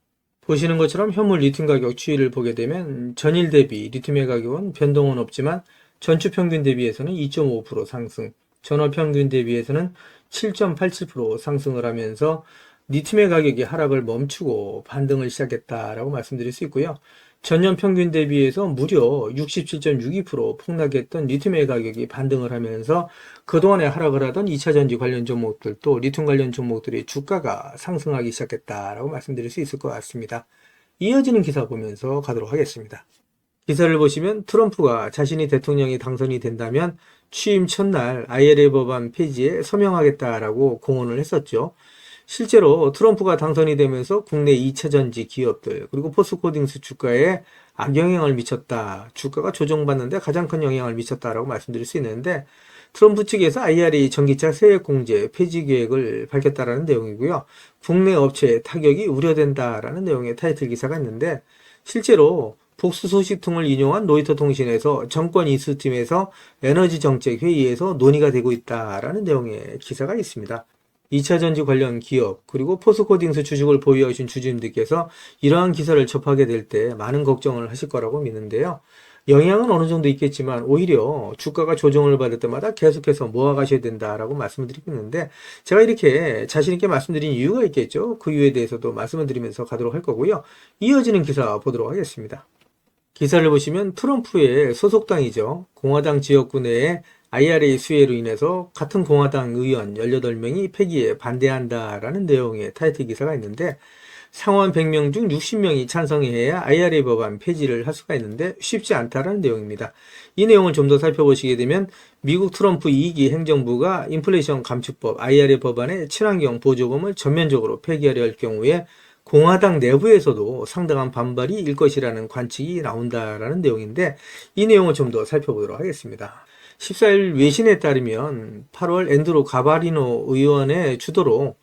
보시는 것처럼 현물 리튬 가격 추이를 보게 되면 전일 대비 리튬의 가격은 변동은 없지만 전주 평균 대비해서는 2.5% 상승, 전월 평균 대비해서는 7.87% 상승을 하면서 리튬의 가격이 하락을 멈추고 반등을 시작했다라고 말씀드릴 수 있고요. 전년 평균 대비해서 무려 67.62% 폭락했던 리튬의 가격이 반등을 하면서 그동안에 하락을 하던 2차전지 관련 종목들 또 리튬 관련 종목들의 주가가 상승하기 시작했다라고 말씀드릴 수 있을 것 같습니다. 이어지는 기사 보면서 가도록 하겠습니다. 기사를 보시면 트럼프가 자신이 대통령이 당선이 된다면 취임 첫날 IRA 법안 폐지에 서명하겠다라고 공언을 했었죠. 실제로 트럼프가 당선이 되면서 국내 2차전지 기업들 그리고 포스코홀딩스 주가에 악영향을 미쳤다. 주가가 조정받는데 가장 큰 영향을 미쳤다라고 말씀드릴 수 있는데 트럼프 측에서 IRA 전기차 세액공제 폐지 계획을 밝혔다라는 내용이고요. 국내 업체의 타격이 우려된다라는 내용의 타이틀 기사가 있는데 실제로 복수 소식통을 인용한 로이터 통신에서 정권 이수팀에서 에너지 정책 회의에서 논의가 되고 있다라는 내용의 기사가 있습니다. 2차전지 관련 기업 그리고 포스코홀딩스 주식을 보유하신 주주님들께서 이러한 기사를 접하게 될 때 많은 걱정을 하실 거라고 믿는데요. 영향은 어느 정도 있겠지만 오히려 주가가 조정을 받을 때마다 계속해서 모아가셔야 된다라고 말씀을 드리고 있는데 제가 이렇게 자신 있게 말씀드린 이유가 있겠죠. 그 이유에 대해서도 말씀을 드리면서 가도록 할 거고요. 이어지는 기사 보도록 하겠습니다. 기사를 보시면 트럼프의 소속당이죠. 공화당 지역구 내에 IRA 수혜로 인해서 같은 공화당 의원 18명이 폐기에 반대한다라는 내용의 타이틀 기사가 있는데 상원 100명 중 60명이 찬성해야 IRA 법안 폐지를 할 수가 있는데 쉽지 않다라는 내용입니다. 이 내용을 좀 더 살펴보시게 되면 미국 트럼프 2기 행정부가 인플레이션 감축법 IRA 법안의 친환경 보조금을 전면적으로 폐기하려 할 경우에 공화당 내부에서도 상당한 반발이 일 것이라는 관측이 나온다라는 내용인데 이 내용을 좀 더 살펴보도록 하겠습니다. 14일 외신에 따르면 8월 앤드루 가바리노 의원의 주도로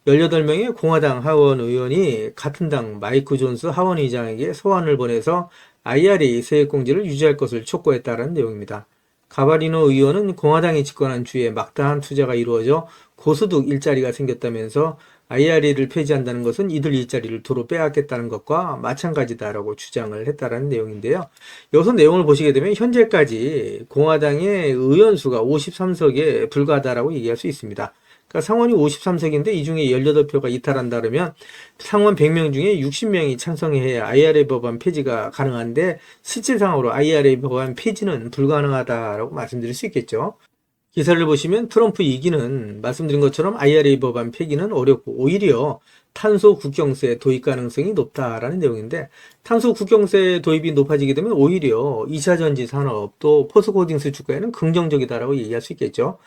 18명의 공화당 하원 의원이 같은 당 마이크 존스 하원 의장에게 소환을 보내서 IRA 세액공제를 유지할 것을 촉구했다는 내용입니다. 가바리노 의원은 공화당이 집권한 주에 막다한 투자가 이루어져 고소득 일자리가 생겼다면서 IRA를 폐지한다는 것은 이들 일자리를 도로 빼앗겠다는 것과 마찬가지다라고 주장을 했다는 내용인데요. 여기서 내용을 보시게 되면 현재까지 공화당의 의원 수가 53석에 불과하다라고 얘기할 수 있습니다. 그러니까 상원이 53석인데 이 중에 18표가 이탈한다 그러면 상원 100명 중에 60명이 찬성해야 IRA 법안 폐지가 가능한데 실질상으로 IRA 법안 폐지는 불가능하다라고 말씀드릴 수 있겠죠. 기사를 보시면 트럼프 2기는 말씀드린 것처럼 IRA 법안 폐기는 어렵고 오히려 탄소 국경세 도입 가능성이 높다라는 내용인데 탄소 국경세 도입이 높아지게 되면 오히려 2차전지 산업 또 포스코딩스 주가에는 긍정적이다라고 얘기할 수 있겠죠.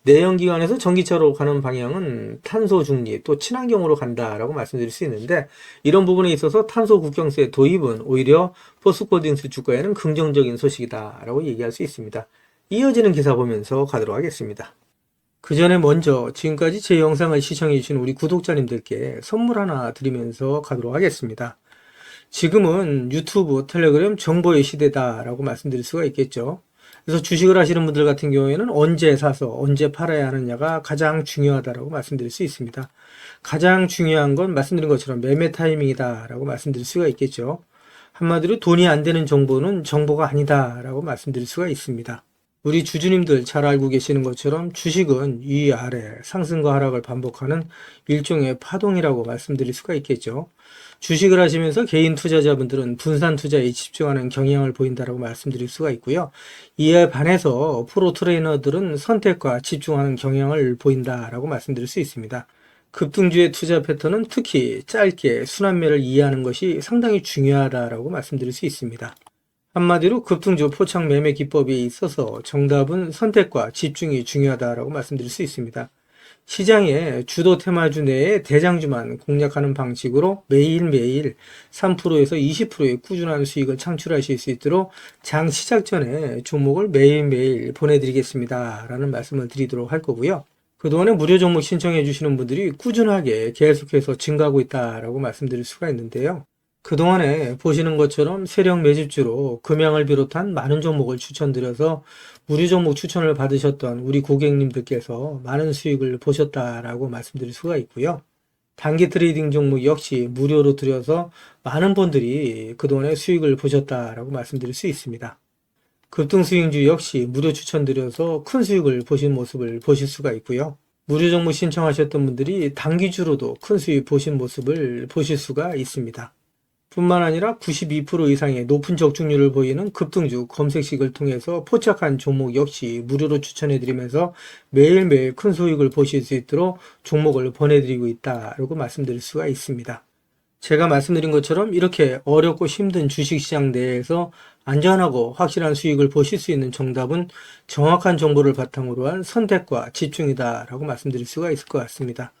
내연기관에서 전기차로 가는 방향은 탄소 중립 또 친환경으로 간다라고 말씀드릴 수 있는데 이런 부분에 있어서 탄소 국경세 도입은 오히려 포스코딩스 주가에는 긍정적인 소식이다라고 얘기할 수 있습니다. 이어지는 기사 보면서 가도록 하겠습니다. 그 전에 먼저 지금까지 제 영상을 시청해주신 우리 구독자님들께 선물 하나 드리면서 가도록 하겠습니다. 지금은 유튜브, 텔레그램 정보의 시대다라고 말씀드릴 수가 있겠죠. 그래서 주식을 하시는 분들 같은 경우에는 언제 사서 언제 팔아야 하느냐가 가장 중요하다라고 말씀드릴 수 있습니다. 가장 중요한 건 말씀드린 것처럼 매매 타이밍이다라고 말씀드릴 수가 있겠죠. 한마디로 돈이 안 되는 정보는 정보가 아니다라고 말씀드릴 수가 있습니다. 우리 주주님들 잘 알고 계시는 것처럼 주식은 위아래 상승과 하락을 반복하는 일종의 파동이라고 말씀드릴 수가 있겠죠. 주식을 하시면서 개인 투자자분들은 분산 투자에 집중하는 경향을 보인다라고 말씀드릴 수가 있고요. 이에 반해서 프로 트레이너들은 선택과 집중하는 경향을 보인다라고 말씀드릴 수 있습니다. 급등주의 투자 패턴은 특히 짧게 순환매를 이해하는 것이 상당히 중요하다라고 말씀드릴 수 있습니다. 한마디로 급등주 포착 매매 기법에 있어서 정답은 선택과 집중이 중요하다라고 말씀드릴 수 있습니다. 시장의 주도 테마주 내에 대장주만 공략하는 방식으로 매일매일 3%에서 20%의 꾸준한 수익을 창출하실 수 있도록 장 시작 전에 종목을 매일매일 보내드리겠습니다 라는 말씀을 드리도록 할 거고요. 그동안에 무료 종목 신청해 주시는 분들이 꾸준하게 계속해서 증가하고 있다라고 말씀드릴 수가 있는데요. 그동안에 보시는 것처럼 세력 매집주로 금양을 비롯한 많은 종목을 추천드려서 무료 종목 추천을 받으셨던 우리 고객님들께서 많은 수익을 보셨다라고 말씀드릴 수가 있고요. 단기 트레이딩 종목 역시 무료로 드려서 많은 분들이 그동안에 수익을 보셨다라고 말씀드릴 수 있습니다. 급등 수익주 역시 무료 추천드려서 큰 수익을 보신 모습을 보실 수가 있고요. 무료 종목 신청하셨던 분들이 단기주로도 큰 수익 보신 모습을 보실 수가 있습니다. 뿐만 아니라 92% 이상의 높은 적중률을 보이는 급등주 검색식을 통해서 포착한 종목 역시 무료로 추천해드리면서 매일매일 큰 수익을 보실 수 있도록 종목을 보내드리고 있다라고 말씀드릴 수가 있습니다. 제가 말씀드린 것처럼 이렇게 어렵고 힘든 주식시장 내에서 안전하고 확실한 수익을 보실 수 있는 정답은 정확한 정보를 바탕으로 한 선택과 집중이다라고 말씀드릴 수가 있을 것 같습니다.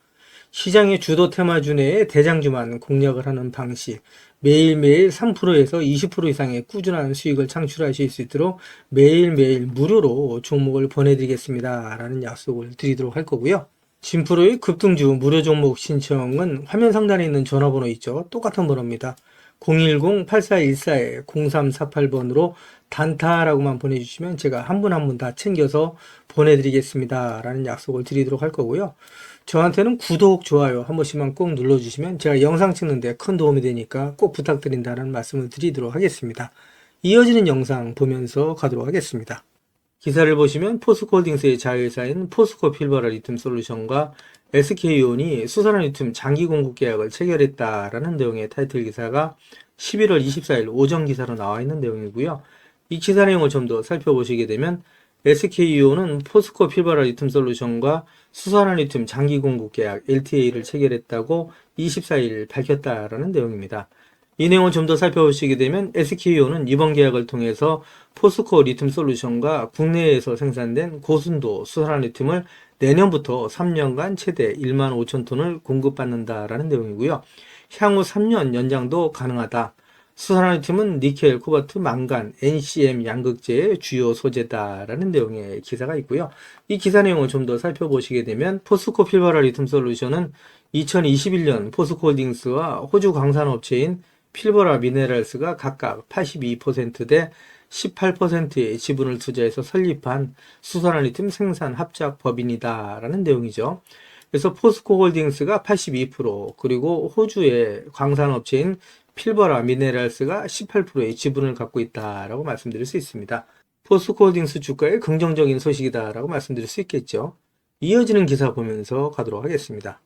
시장의 주도 테마주 내에 대장주만 공략을 하는 방식, 매일매일 3%에서 20% 이상의 꾸준한 수익을 창출하실 수 있도록 매일매일 무료로 종목을 보내드리겠습니다 라는 약속을 드리도록 할 거고요. 진프로의 급등주 무료 종목 신청은 화면 상단에 있는 전화번호 있죠. 똑같은 번호입니다. 010-8414-0348번으로 단타라고만 보내주시면 제가 한 분 한 분 다 챙겨서 보내드리겠습니다 라는 약속을 드리도록 할 거고요. 저한테는 구독, 좋아요 한 번씩만 꼭 눌러주시면 제가 영상 찍는데 큰 도움이 되니까 꼭 부탁드린다는 말씀을 드리도록 하겠습니다. 이어지는 영상 보면서 가도록 하겠습니다. 기사를 보시면 포스코홀딩스의 자회사인 포스코 필버라 리튬 솔루션과 SK온이 수산화 리튬 장기 공급 계약을 체결했다라는 내용의 타이틀 기사가 11월 24일 오전 기사로 나와 있는 내용이고요. 이 기사 내용을 좀 더 살펴보시게 되면 SKEO는 포스코 필버라 리튬 솔루션과 수산화 리튬 장기 공급 계약 LTA를 체결했다고 24일 밝혔다라는 내용입니다. 이 내용을 좀 더 살펴보시게 되면 SKEO는 이번 계약을 통해서 포스코 리튬 솔루션과 국내에서 생산된 고순도 수산화 리튬을 내년부터 3년간 최대 1만 5천 톤을 공급받는다라는 내용이고요. 향후 3년 연장도 가능하다. 수산화 리튬은 니켈, 코발트, 망간, NCM 양극재의 주요 소재다라는 내용의 기사가 있고요. 이 기사 내용을 좀 더 살펴보시게 되면 포스코 필버라 리튬 솔루션은 2021년 포스코홀딩스와 호주 광산업체인 필버라 미네랄스가 각각 82%대 18%의 지분을 투자해서 설립한 수산화 리튬 생산 합작 법인이다라는 내용이죠. 그래서 포스코홀딩스가 82%, 그리고 호주의 광산업체인 필버라 미네랄스가 18%의 지분을 갖고 있다라고 말씀드릴 수 있습니다. 포스코홀딩스 주가의 긍정적인 소식이다라고 말씀드릴 수 있겠죠. 이어지는 기사 보면서 가도록 하겠습니다.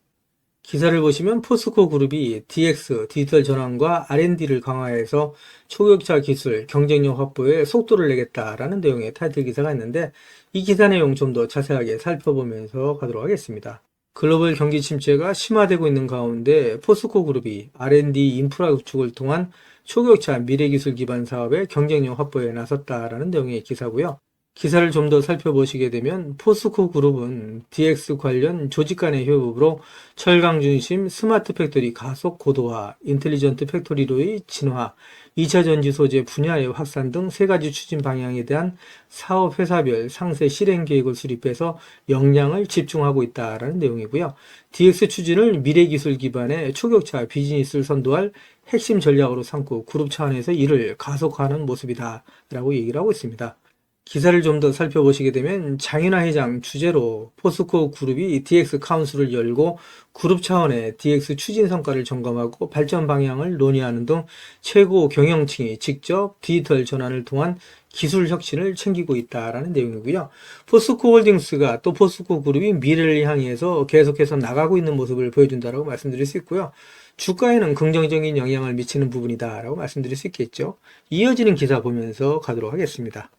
기사를 보시면 포스코 그룹이 DX, 디지털 전환과 R&D를 강화해서 초격차 기술, 경쟁력 확보에 속도를 내겠다라는 내용의 타이틀 기사가 있는데, 이 기사 내용 좀 더 자세하게 살펴보면서 가도록 하겠습니다. 글로벌 경기 침체가 심화되고 있는 가운데 포스코 그룹이 R&D 인프라 구축을 통한 초격차 미래기술 기반 사업의 경쟁력 확보에 나섰다라는 내용의 기사고요. 기사를 좀 더 살펴보시게 되면 포스코 그룹은 DX 관련 조직 간의 협업으로 철강 중심 스마트 팩토리 가속 고도화, 인텔리전트 팩토리로의 진화, 2차 전지 소재 분야의 확산 등 세 가지 추진 방향에 대한 사업 회사별 상세 실행 계획을 수립해서 역량을 집중하고 있다라는 내용이고요. DX 추진을 미래 기술 기반의 초격차 비즈니스를 선도할 핵심 전략으로 삼고 그룹 차원에서 이를 가속화하는 모습이다라고 얘기를 하고 있습니다. 기사를 좀 더 살펴보시게 되면 장윤하 회장 주재로 포스코 그룹이 DX 카운슬을 열고 그룹 차원의 DX 추진 성과를 점검하고 발전 방향을 논의하는 등 최고 경영층이 직접 디지털 전환을 통한 기술 혁신을 챙기고 있다라는 내용이고요. 포스코 홀딩스가 또 포스코 그룹이 미래를 향해서 계속해서 나가고 있는 모습을 보여준다라고 말씀드릴 수 있고요. 주가에는 긍정적인 영향을 미치는 부분이다라고 말씀드릴 수 있겠죠. 이어지는 기사 보면서 가도록 하겠습니다.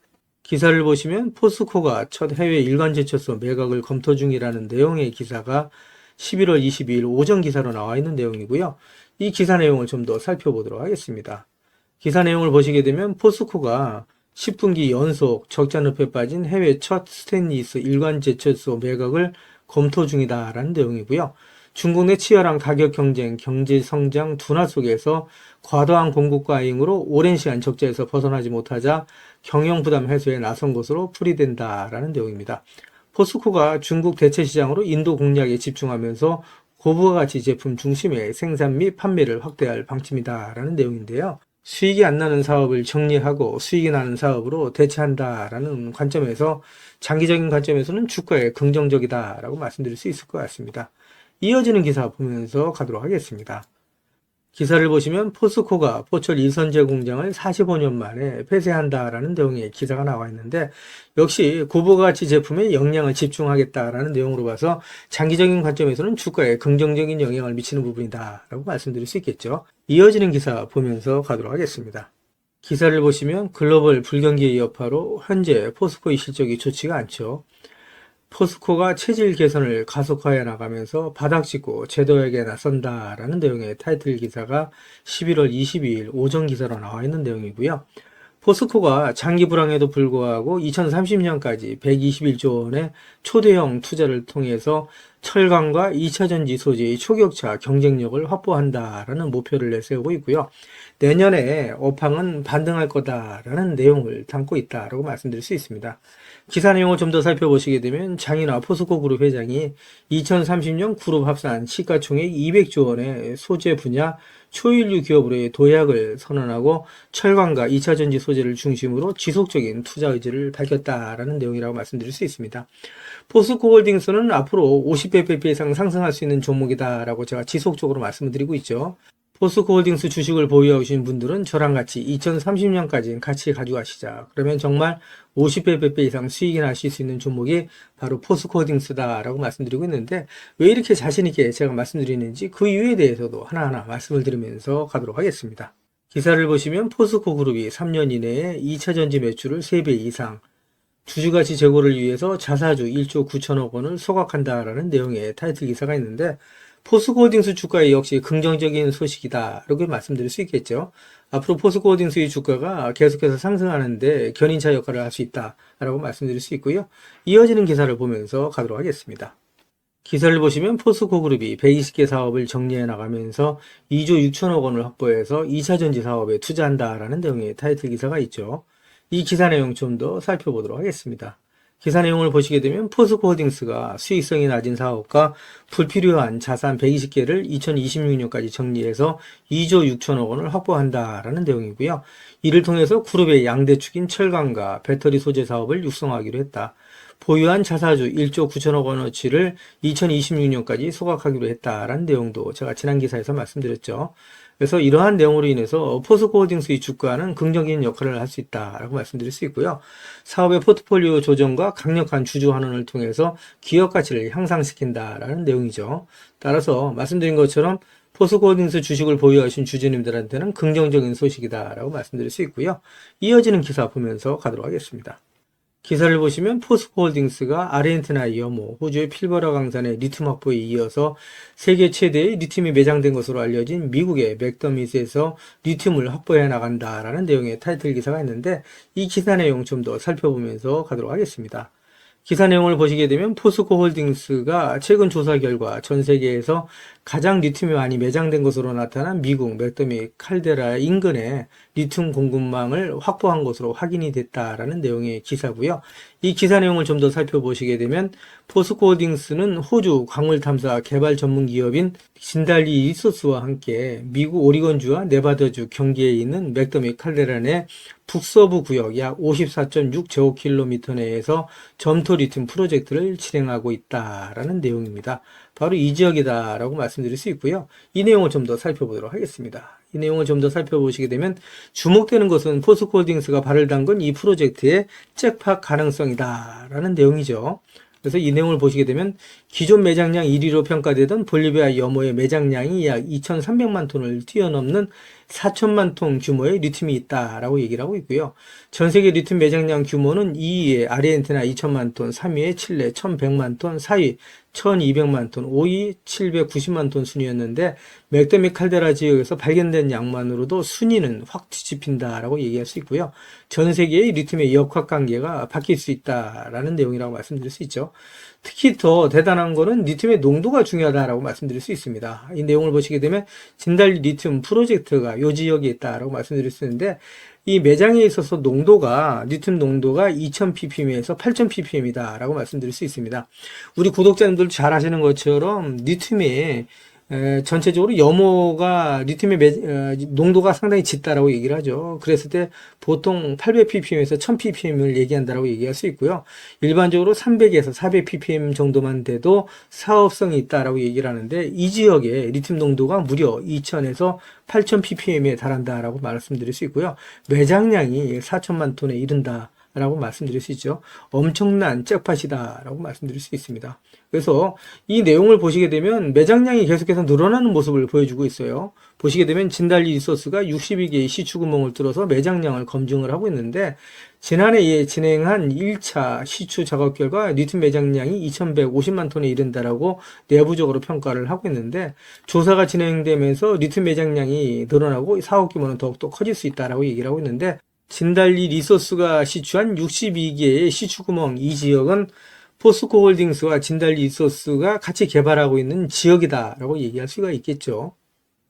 기사를 보시면 포스코가 첫 해외 일간 제철소 매각을 검토 중이라는 내용의 기사가 11월 22일 오전 기사로 나와 있는 내용이고요. 이 기사 내용을 좀 더 살펴보도록 하겠습니다. 기사 내용을 보시게 되면 포스코가 10분기 연속 적자 늪에 빠진 해외 첫 스테인리스 일간 제철소 매각을 검토 중이다라는 내용이고요. 중국 내 치열한 가격 경쟁, 경제 성장 둔화 속에서 과도한 공급 과잉으로 오랜 시간 적자에서 벗어나지 못하자 경영 부담 해소에 나선 것으로 풀이된다라는 내용입니다. 포스코가 중국 대체 시장으로 인도 공략에 집중하면서 고부가 가치 제품 중심의 생산 및 판매를 확대할 방침이다라는 내용인데요. 수익이 안 나는 사업을 정리하고 수익이 나는 사업으로 대체한다라는 관점에서 장기적인 관점에서는 주가에 긍정적이다라고 말씀드릴 수 있을 것 같습니다. 이어지는 기사 보면서 가도록 하겠습니다. 기사를 보시면 포스코가 포철 이선제 공장을 45년 만에 폐쇄한다라는 내용의 기사가 나와 있는데, 역시 고부가치 제품에 역량을 집중하겠다라는 내용으로 봐서 장기적인 관점에서는 주가에 긍정적인 영향을 미치는 부분이다라고 말씀드릴 수 있겠죠. 이어지는 기사 보면서 가도록 하겠습니다. 기사를 보시면 글로벌 불경기의 여파로 현재 포스코의 실적이 좋지가 않죠. 포스코가 체질 개선을 가속화해 나가면서 바닥짓고 재도약에 나선다라는 내용의 타이틀 기사가 11월 22일 오전 기사로 나와 있는 내용이고요. 포스코가 장기 불황에도 불구하고 2030년까지 121조 원의 초대형 투자를 통해서 철강과 2차 전지 소재의 초격차 경쟁력을 확보한다라는 목표를 내세우고 있고요. 내년에 업황은 반등할 거다라는 내용을 담고 있다라고 말씀드릴 수 있습니다. 기사 내용을 좀 더 살펴보시게 되면 장인하 포스코 그룹 회장이 2030년 그룹 합산 시가총액 200조 원의 소재 분야 초일류 기업으로의 도약을 선언하고 철강과 2차 전지 소재를 중심으로 지속적인 투자 의지를 밝혔다라는 내용이라고 말씀드릴 수 있습니다. 포스코 홀딩스는 앞으로 50배 이상 상승할 수 있는 종목이다라고 제가 지속적으로 말씀을 드리고 있죠. 포스코 홀딩스 주식을 보유하고 계신 분들은 저랑 같이 2030년까지 같이 가져가시자. 그러면 정말 50배 이상 수익이 나실 수 있는 종목이 바로 포스코 홀딩스다라고 말씀드리고 있는데, 왜 이렇게 자신있게 제가 말씀드리는지 그 이유에 대해서도 하나하나 말씀을 드리면서 가도록 하겠습니다. 기사를 보시면 포스코 그룹이 3년 이내에 2차 전지 매출을 3배 이상, 주주가치 제고를 위해서 자사주 1조 9천억 원을 소각한다라는 내용의 타이틀 기사가 있는데 포스코홀딩스 주가에 역시 긍정적인 소식이다 이렇게 말씀드릴 수 있겠죠. 앞으로 포스코홀딩스의 주가가 계속해서 상승하는데 견인차 역할을 할 수 있다라고 말씀드릴 수 있고요. 이어지는 기사를 보면서 가도록 하겠습니다. 기사를 보시면 포스코그룹이 120개 사업을 정리해 나가면서 2조 6천억 원을 확보해서 2차전지 사업에 투자한다라는 내용의 타이틀 기사가 있죠. 이 기사 내용 좀 더 살펴보도록 하겠습니다. 기사 내용을 보시게 되면 포스코홀딩스가 수익성이 낮은 사업과 불필요한 자산 120개를 2026년까지 정리해서 2조 6천억 원을 확보한다라는 내용이고요. 이를 통해서 그룹의 양대축인 철강과 배터리 소재 사업을 육성하기로 했다. 보유한 자사주 1조 9천억 원어치를 2026년까지 소각하기로 했다라는 내용도 제가 지난 기사에서 말씀드렸죠. 그래서 이러한 내용으로 인해서 포스코홀딩스의 주가는 긍정적인 역할을 할 수 있다라고 말씀드릴 수 있고요. 사업의 포트폴리오 조정과 강력한 주주 환원을 통해서 기업 가치를 향상시킨다라는 내용이죠. 따라서 말씀드린 것처럼 포스코홀딩스 주식을 보유하신 주주님들한테는 긍정적인 소식이다라고 말씀드릴 수 있고요. 이어지는 기사 보면서 가도록 하겠습니다. 기사를 보시면 포스코홀딩스가 아르헨티나의 여모, 호주의 필버라 강산의 리튬 확보에 이어서 세계 최대의 리튬이 매장된 것으로 알려진 미국의 맥더밋에서 리튬을 확보해 나간다라는 내용의 타이틀 기사가 있는데 이 기사 내용 좀 더 살펴보면서 가도록 하겠습니다. 기사 내용을 보시게 되면 포스코홀딩스가 최근 조사 결과 전 세계에서 가장 리튬이 많이 매장된 것으로 나타난 미국 맥더밋 칼데라 인근에 리튬 공급망을 확보한 것으로 확인이 됐다라는 내용의 기사고요. 이 기사 내용을 좀 더 살펴보시게 되면 포스코홀딩스는 호주 광물 탐사 개발 전문 기업인 진달리 리소스와 함께 미국 오리건주와 네바다주 경계에 있는 맥더밋 칼데라 내 북서부 구역 약 54.6제곱킬로미터 내에서 점토 리튬 프로젝트를 진행하고 있다라는 내용입니다. 바로 이 지역이다라고 말씀드릴 수 있고요. 이 내용을 좀 더 살펴보도록 하겠습니다. 이 내용을 좀 더 살펴보시게 되면 주목되는 것은 포스코홀딩스가 발을 담근 이 프로젝트의 잭팟 가능성이다라는 내용이죠. 그래서 이 내용을 보시게 되면 기존 매장량 1위로 평가되던 볼리비아 여모의 매장량이 약 2,300만 톤을 뛰어넘는 4천만 톤 규모의 리튬이 있다라고 얘기를 하고 있고요. 전 세계 리튬 매장량 규모는 2위에 아르헨티나 2천만 톤, 3위에 칠레 1,100만 톤, 4위 1,200만 톤, 5위 790만 톤 순이었는데 맥더밋 칼데라 지역에서 발견된 양만으로도 순위는 확 뒤집힌다라고 얘기할 수 있고요. 전 세계의 리튬의 역학관계가 바뀔 수 있다라는 내용이라고 말씀드릴 수 있죠. 특히 더 대단한 거는 리튬의 농도가 중요하다라고 말씀드릴 수 있습니다. 이 내용을 보시게 되면 진달리 리튬 프로젝트가 이 지역에 있다라고 말씀드릴 수 있는데 이 매장에 있어서 농도가 리튬 농도가 2000ppm에서 8000ppm이다 라고 말씀드릴 수 있습니다. 우리 구독자님들 잘 아시는 것처럼 리튬이 전체적으로 염호가 리튬의 농도가 상당히 짙다라고 얘기를 하죠. 그랬을 때 보통 800ppm에서 1000ppm을 얘기한다라고 얘기할 수 있고요. 일반적으로 300에서 400ppm 정도만 돼도 사업성이 있다라고 얘기를 하는데 이 지역의 리튬 농도가 무려 2000에서 8000ppm에 달한다라고 말씀드릴 수 있고요. 매장량이 4천만 톤에 이른다. 라고 말씀드릴 수 있죠. 엄청난 잭팟이다 라고 말씀드릴 수 있습니다. 그래서 이 내용을 보시게 되면 매장량이 계속해서 늘어나는 모습을 보여주고 있어요. 보시게 되면 진달리 리소스가 62개의 시추구멍을 뚫어서 매장량을 검증을 하고 있는데 지난해에 진행한 1차 시추 작업 결과 리튬 매장량이 2150만 톤에 이른다라고 내부적으로 평가를 하고 있는데 조사가 진행되면서 리튬 매장량이 늘어나고 사업 규모는 더욱더 커질 수 있다라고 얘기를 하고 있는데 진달리 리소스가 시추한 62개의 시추구멍 이 지역은 포스코홀딩스와 진달리 리소스가 같이 개발하고 있는 지역이다라고 얘기할 수가 있겠죠.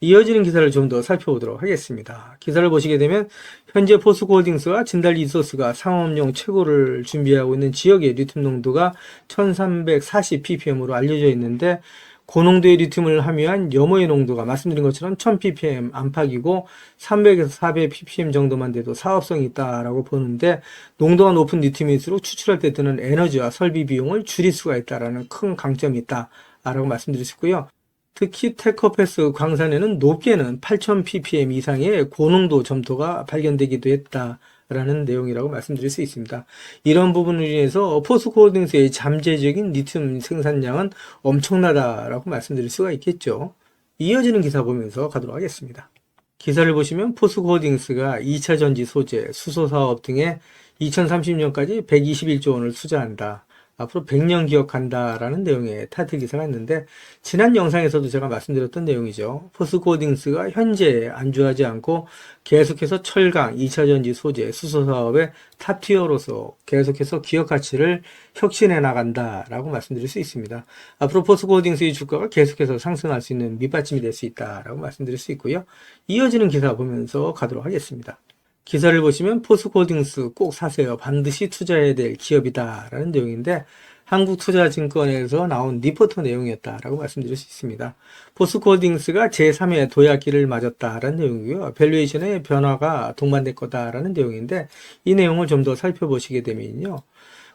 이어지는 기사를 좀 더 살펴보도록 하겠습니다. 기사를 보시게 되면 현재 포스코홀딩스와 진달리 리소스가 상업용 최고를 준비하고 있는 지역의 리튬 농도가 1340ppm으로 알려져 있는데 고농도의 리튬을 함유한 염호의 농도가 말씀드린 것처럼 1000ppm 안팎이고 300에서 400ppm 정도만 돼도 사업성이 있다라고 보는데 농도가 높은 리튬일수록 추출할 때 드는 에너지와 설비 비용을 줄일 수가 있다라는 큰 강점이 있다라고 말씀드릴 수 있고요. 특히 테커패스 광산에는 높게는 8000ppm 이상의 고농도 점토가 발견되기도 했다. 라는 내용이라고 말씀드릴 수 있습니다. 이런 부분을 인해서 포스코홀딩스의 잠재적인 리튬 생산량은 엄청나다라고 말씀드릴 수가 있겠죠. 이어지는 기사 보면서 가도록 하겠습니다. 기사를 보시면 포스코홀딩스가 2차 전지 소재, 수소 사업 등의 2030년까지 121조 원을 투자한다. 앞으로 100년 기억한다라는 내용의 타이틀 기사가 있는데, 지난 영상에서도 제가 말씀드렸던 내용이죠. 포스코홀딩스가 현재 안주하지 않고 계속해서 철강, 2차전지 소재, 수소 사업의 탑티어로서 계속해서 기업 가치를 혁신해 나간다라고 말씀드릴 수 있습니다. 앞으로 포스코홀딩스의 주가가 계속해서 상승할 수 있는 밑받침이 될 수 있다라고 말씀드릴 수 있고요. 이어지는 기사 보면서 가도록 하겠습니다. 기사를 보시면 포스코홀딩스 꼭 사세요. 반드시 투자해야 될 기업이다 라는 내용인데, 한국투자증권에서 나온 리포터 내용이었다라고 말씀드릴 수 있습니다. 포스코홀딩스가 제3의 도약기를 맞았다라는 내용이고요. 밸류에이션의 변화가 동반될 거다라는 내용인데, 이 내용을 좀 더 살펴보시게 되면요.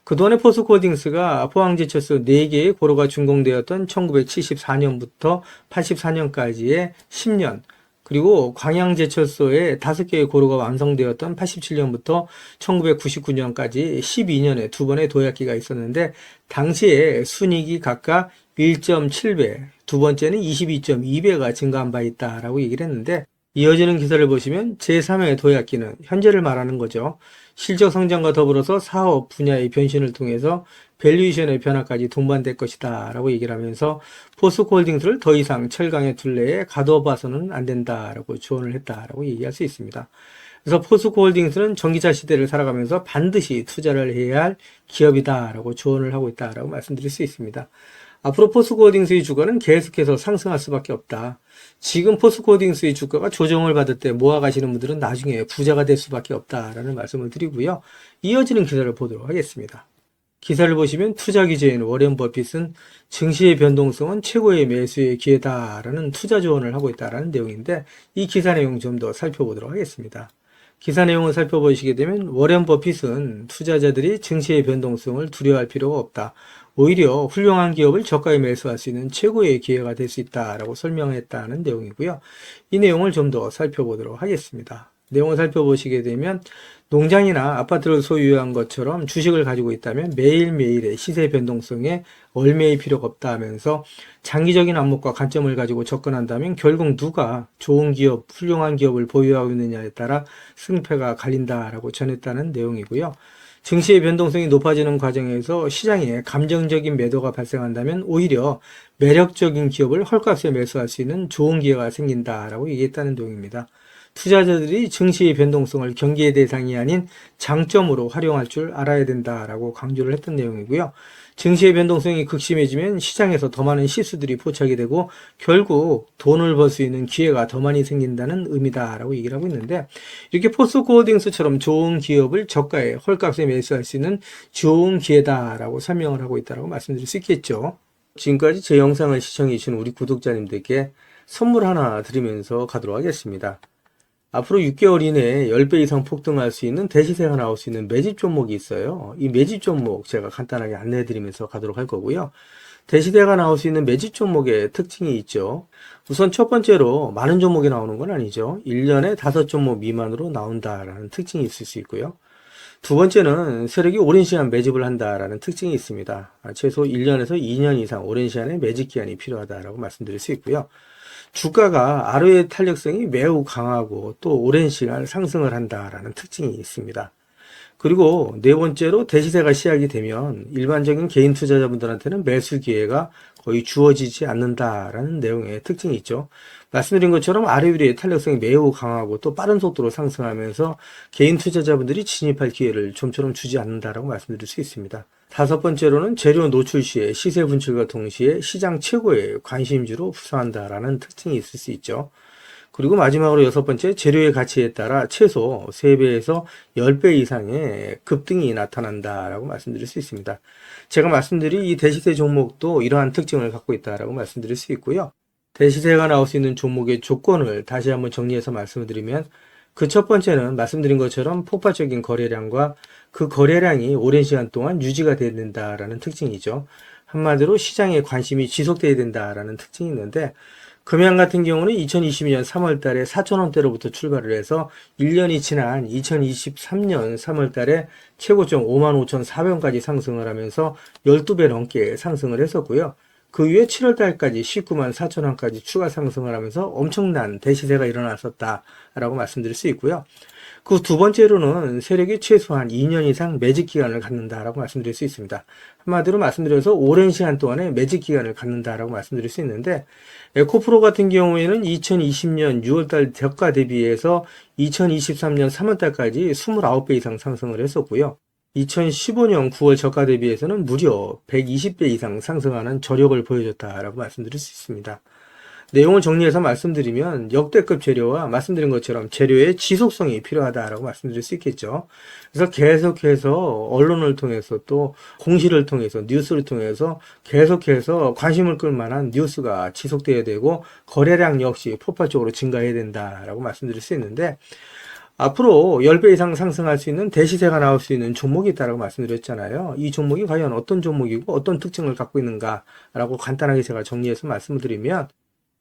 그동안에 포스코홀딩스가 포항제철소 4개의 고로가 준공되었던 1974년부터 84년까지의 10년, 그리고 광양제철소에 5개의 고로가 완성되었던 87년부터 1999년까지 12년에 2번의 도약기가 있었는데, 당시에 순이익이 각각 1.7배, 두 번째는 22.2배가 증가한 바 있다라고 얘기를 했는데, 이어지는 기사를 보시면 제3의 도약기는 현재를 말하는 거죠. 실적 성장과 더불어서 사업 분야의 변신을 통해서 밸류에이션의 변화까지 동반될 것이다 라고 얘기를 하면서 포스코홀딩스를 더 이상 철강의 둘레에 가둬봐서는 안 된다라고 조언을 했다라고 얘기할 수 있습니다. 그래서 포스코홀딩스는 전기차 시대를 살아가면서 반드시 투자를 해야 할 기업이다라고 조언을 하고 있다라고 말씀드릴 수 있습니다. 앞으로 포스코홀딩스의 주가는 계속해서 상승할 수밖에 없다. 지금 포스코홀딩스의 주가가 조정을 받을 때 모아가시는 분들은 나중에 부자가 될 수밖에 없다라는 말씀을 드리고요. 이어지는 기사를 보도록 하겠습니다. 기사를 보시면 투자 기재인 워렌 버핏은 증시의 변동성은 최고의 매수의 기회다라는 투자 조언을 하고 있다라는 내용인데, 이 기사 내용 좀 더 살펴보도록 하겠습니다. 기사 내용을 살펴보시게 되면 워렌 버핏은 투자자들이 증시의 변동성을 두려워할 필요가 없다. 오히려 훌륭한 기업을 저가에 매수할 수 있는 최고의 기회가 될 수 있다라고 설명했다는 내용이고요. 이 내용을 좀 더 살펴보도록 하겠습니다. 내용을 살펴보시게 되면, 농장이나 아파트를 소유한 것처럼 주식을 가지고 있다면 매일매일의 시세 변동성에 얽매일 필요가 없다 하면서, 장기적인 안목과 관점을 가지고 접근한다면 결국 누가 좋은 기업, 훌륭한 기업을 보유하고 있느냐에 따라 승패가 갈린다라고 전했다는 내용이고요. 증시의 변동성이 높아지는 과정에서 시장에 감정적인 매도가 발생한다면 오히려 매력적인 기업을 헐값에 매수할 수 있는 좋은 기회가 생긴다라고 얘기했다는 내용입니다. 투자자들이 증시의 변동성을 경계의 대상이 아닌 장점으로 활용할 줄 알아야 된다라고 강조를 했던 내용이고요. 증시의 변동성이 극심해지면 시장에서 더 많은 실수들이 포착이 되고 결국 돈을 벌 수 있는 기회가 더 많이 생긴다는 의미다라고 얘기를 하고 있는데, 이렇게 포스코홀딩스처럼 좋은 기업을 저가에 헐값에 매수할 수 있는 좋은 기회다라고 설명을 하고 있다고 말씀드릴 수 있겠죠. 지금까지 제 영상을 시청해 주신 우리 구독자님들께 선물 하나 드리면서 가도록 하겠습니다. 앞으로 6개월 이내에 10배 이상 폭등할 수 있는 대시세가 나올 수 있는 매집 종목이 있어요. 이 매집 종목 제가 간단하게 안내해 드리면서 가도록 할 거고요. 대시세가 나올 수 있는 매집 종목의 특징이 있죠. 우선 첫 번째로 많은 종목이 나오는 건 아니죠. 1년에 5종목 미만으로 나온다라는 특징이 있을 수 있고요. 두 번째는 세력이 오랜 시간 매집을 한다라는 특징이 있습니다. 최소 1년에서 2년 이상 오랜 시간의 매집 기간이 필요하다라고 말씀드릴 수 있고요. 주가가 ROE 탄력성이 매우 강하고 또 오랜 시간 상승을 한다라는 특징이 있습니다. 그리고 네 번째로 대시세가 시작이 되면 일반적인 개인 투자자분들한테는 매수 기회가 거의 주어지지 않는다라는 내용의 특징이 있죠. 말씀드린 것처럼 ROE의 탄력성이 매우 강하고 또 빠른 속도로 상승하면서 개인 투자자분들이 진입할 기회를 좀처럼 주지 않는다라고 말씀드릴 수 있습니다. 다섯 번째로는 재료 노출 시에 시세 분출과 동시에 시장 최고의 관심주로 부상한다라는 특징이 있을 수 있죠. 그리고 마지막으로 여섯 번째, 재료의 가치에 따라 최소 3배에서 10배 이상의 급등이 나타난다라고 말씀드릴 수 있습니다. 제가 말씀드린 이 대시세 종목도 이러한 특징을 갖고 있다라고 말씀드릴 수 있고요. 대시세가 나올 수 있는 종목의 조건을 다시 한번 정리해서 말씀을 드리면, 그 첫 번째는 말씀드린 것처럼 폭발적인 거래량과 그 거래량이 오랜 시간 동안 유지가 돼야 된다라는 특징이죠. 한마디로 시장의 관심이 지속돼야 된다라는 특징이 있는데, 금양 같은 경우는 2022년 3월 달에 4,000원대로부터 출발을 해서 1년이 지난 2023년 3월 달에 최고점 55,400원까지 상승을 하면서 12배 넘게 상승을 했었고요. 그 이후에 7월 달까지 194,000원까지 추가 상승을 하면서 엄청난 대시세가 일어났었다라고 말씀드릴 수 있고요. 그 두 번째로는 세력이 최소한 2년 이상 매직 기간을 갖는다라고 말씀드릴 수 있습니다. 한마디로 말씀드려서 오랜 시간 동안에 매직 기간을 갖는다라고 말씀드릴 수 있는데, 에코프로 같은 경우에는 2020년 6월달 저가 대비해서 2023년 3월달까지 29배 이상 상승을 했었고요. 2015년 9월 저가 대비해서는 무려 120배 이상 상승하는 저력을 보여줬다라고 말씀드릴 수 있습니다. 내용을 정리해서 말씀드리면 역대급 재료와 말씀드린 것처럼 재료의 지속성이 필요하다라고 말씀드릴 수 있겠죠. 그래서 계속해서 언론을 통해서 또 공시를 통해서 뉴스를 통해서 계속해서 관심을 끌 만한 뉴스가 지속돼야 되고 거래량 역시 폭발적으로 증가해야 된다라고 말씀드릴 수 있는데, 앞으로 10배 이상 상승할 수 있는 대시세가 나올 수 있는 종목이 있다고 말씀드렸잖아요. 이 종목이 과연 어떤 종목이고 어떤 특징을 갖고 있는가라고 간단하게 제가 정리해서 말씀을 드리면,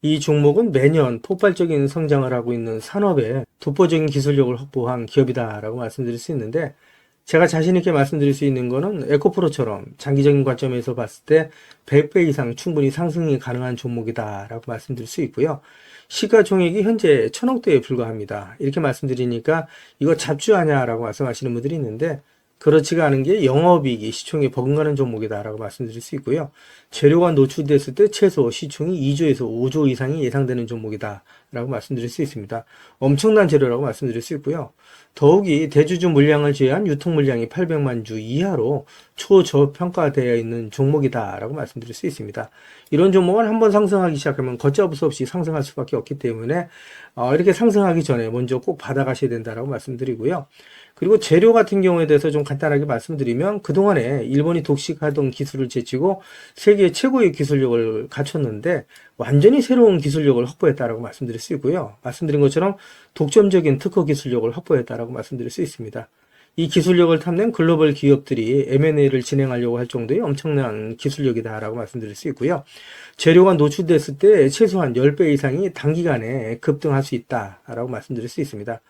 이 종목은 매년 폭발적인 성장을 하고 있는 산업에 독보적인 기술력을 확보한 기업이다라고 말씀드릴 수 있는데, 제가 자신 있게 말씀드릴 수 있는 거는 에코프로처럼 장기적인 관점에서 봤을 때 100배 이상 충분히 상승이 가능한 종목이다라고 말씀드릴 수 있고요. 시가총액이 현재 1000억대에 불과합니다. 이렇게 말씀드리니까 이거 잡주하냐라고 말씀하시는 분들이 있는데, 그렇지가 않은 게 영업이익이 시총에 버금가는 종목이다라고 말씀드릴 수 있고요. 재료가 노출됐을 때 최소 시총이 2조에서 5조 이상이 예상되는 종목이다라고 말씀드릴 수 있습니다. 엄청난 재료라고 말씀드릴 수 있고요. 더욱이 대주주 물량을 제외한 유통 물량이 800만 주 이하로 초저평가되어 있는 종목이다라고 말씀드릴 수 있습니다. 이런 종목은 한번 상승하기 시작하면 걷잡을 수 없이 상승할 수밖에 없기 때문에 이렇게 상승하기 전에 먼저 꼭 받아가셔야 된다라고 말씀드리고요. 그리고 재료 같은 경우에 대해서 좀 간단하게 말씀드리면, 그동안에 일본이 독식하던 기술을 제치고 세계 최고의 기술력을 갖췄는데 완전히 새로운 기술력을 확보했다라고 말씀드릴 수 있고요. 말씀드린 것처럼 독점적인 특허 기술력을 확보했다라고 말씀드릴 수 있습니다. 이 기술력을 탐낸 글로벌 기업들이 M&A를 진행하려고 할 정도의 엄청난 기술력이다라고 말씀드릴 수 있고요. 재료가 노출됐을 때 최소한 10배 이상이 단기간에 급등할 수 있다라고 말씀드릴 수 있습니다.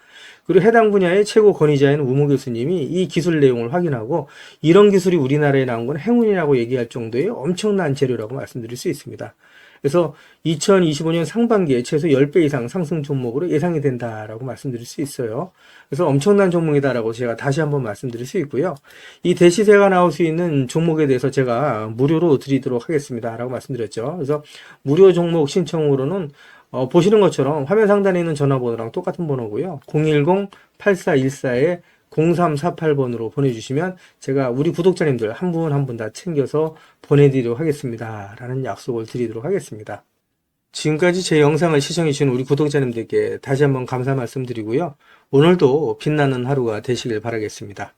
그리고 해당 분야의 최고 권위자인 우모 교수님이 이 기술 내용을 확인하고 이런 기술이 우리나라에 나온 건 행운이라고 얘기할 정도의 엄청난 재료라고 말씀드릴 수 있습니다. 그래서 2025년 상반기에 최소 10배 이상 상승 종목으로 예상이 된다라고 말씀드릴 수 있어요. 그래서 엄청난 종목이다라고 제가 다시 한번 말씀드릴 수 있고요. 이 대시세가 나올 수 있는 종목에 대해서 제가 무료로 드리도록 하겠습니다라고 말씀드렸죠. 그래서 무료 종목 신청으로는 보시는 것처럼 화면 상단에 있는 전화번호랑 똑같은 번호고요. 010-8414에 0348번으로 보내주시면 제가 우리 구독자님들 한 분 한 분 다 챙겨서 보내드리도록 하겠습니다 라는 약속을 드리도록 하겠습니다. 지금까지 제 영상을 시청해주신 우리 구독자님들께 다시 한번 감사 말씀드리고요. 오늘도 빛나는 하루가 되시길 바라겠습니다.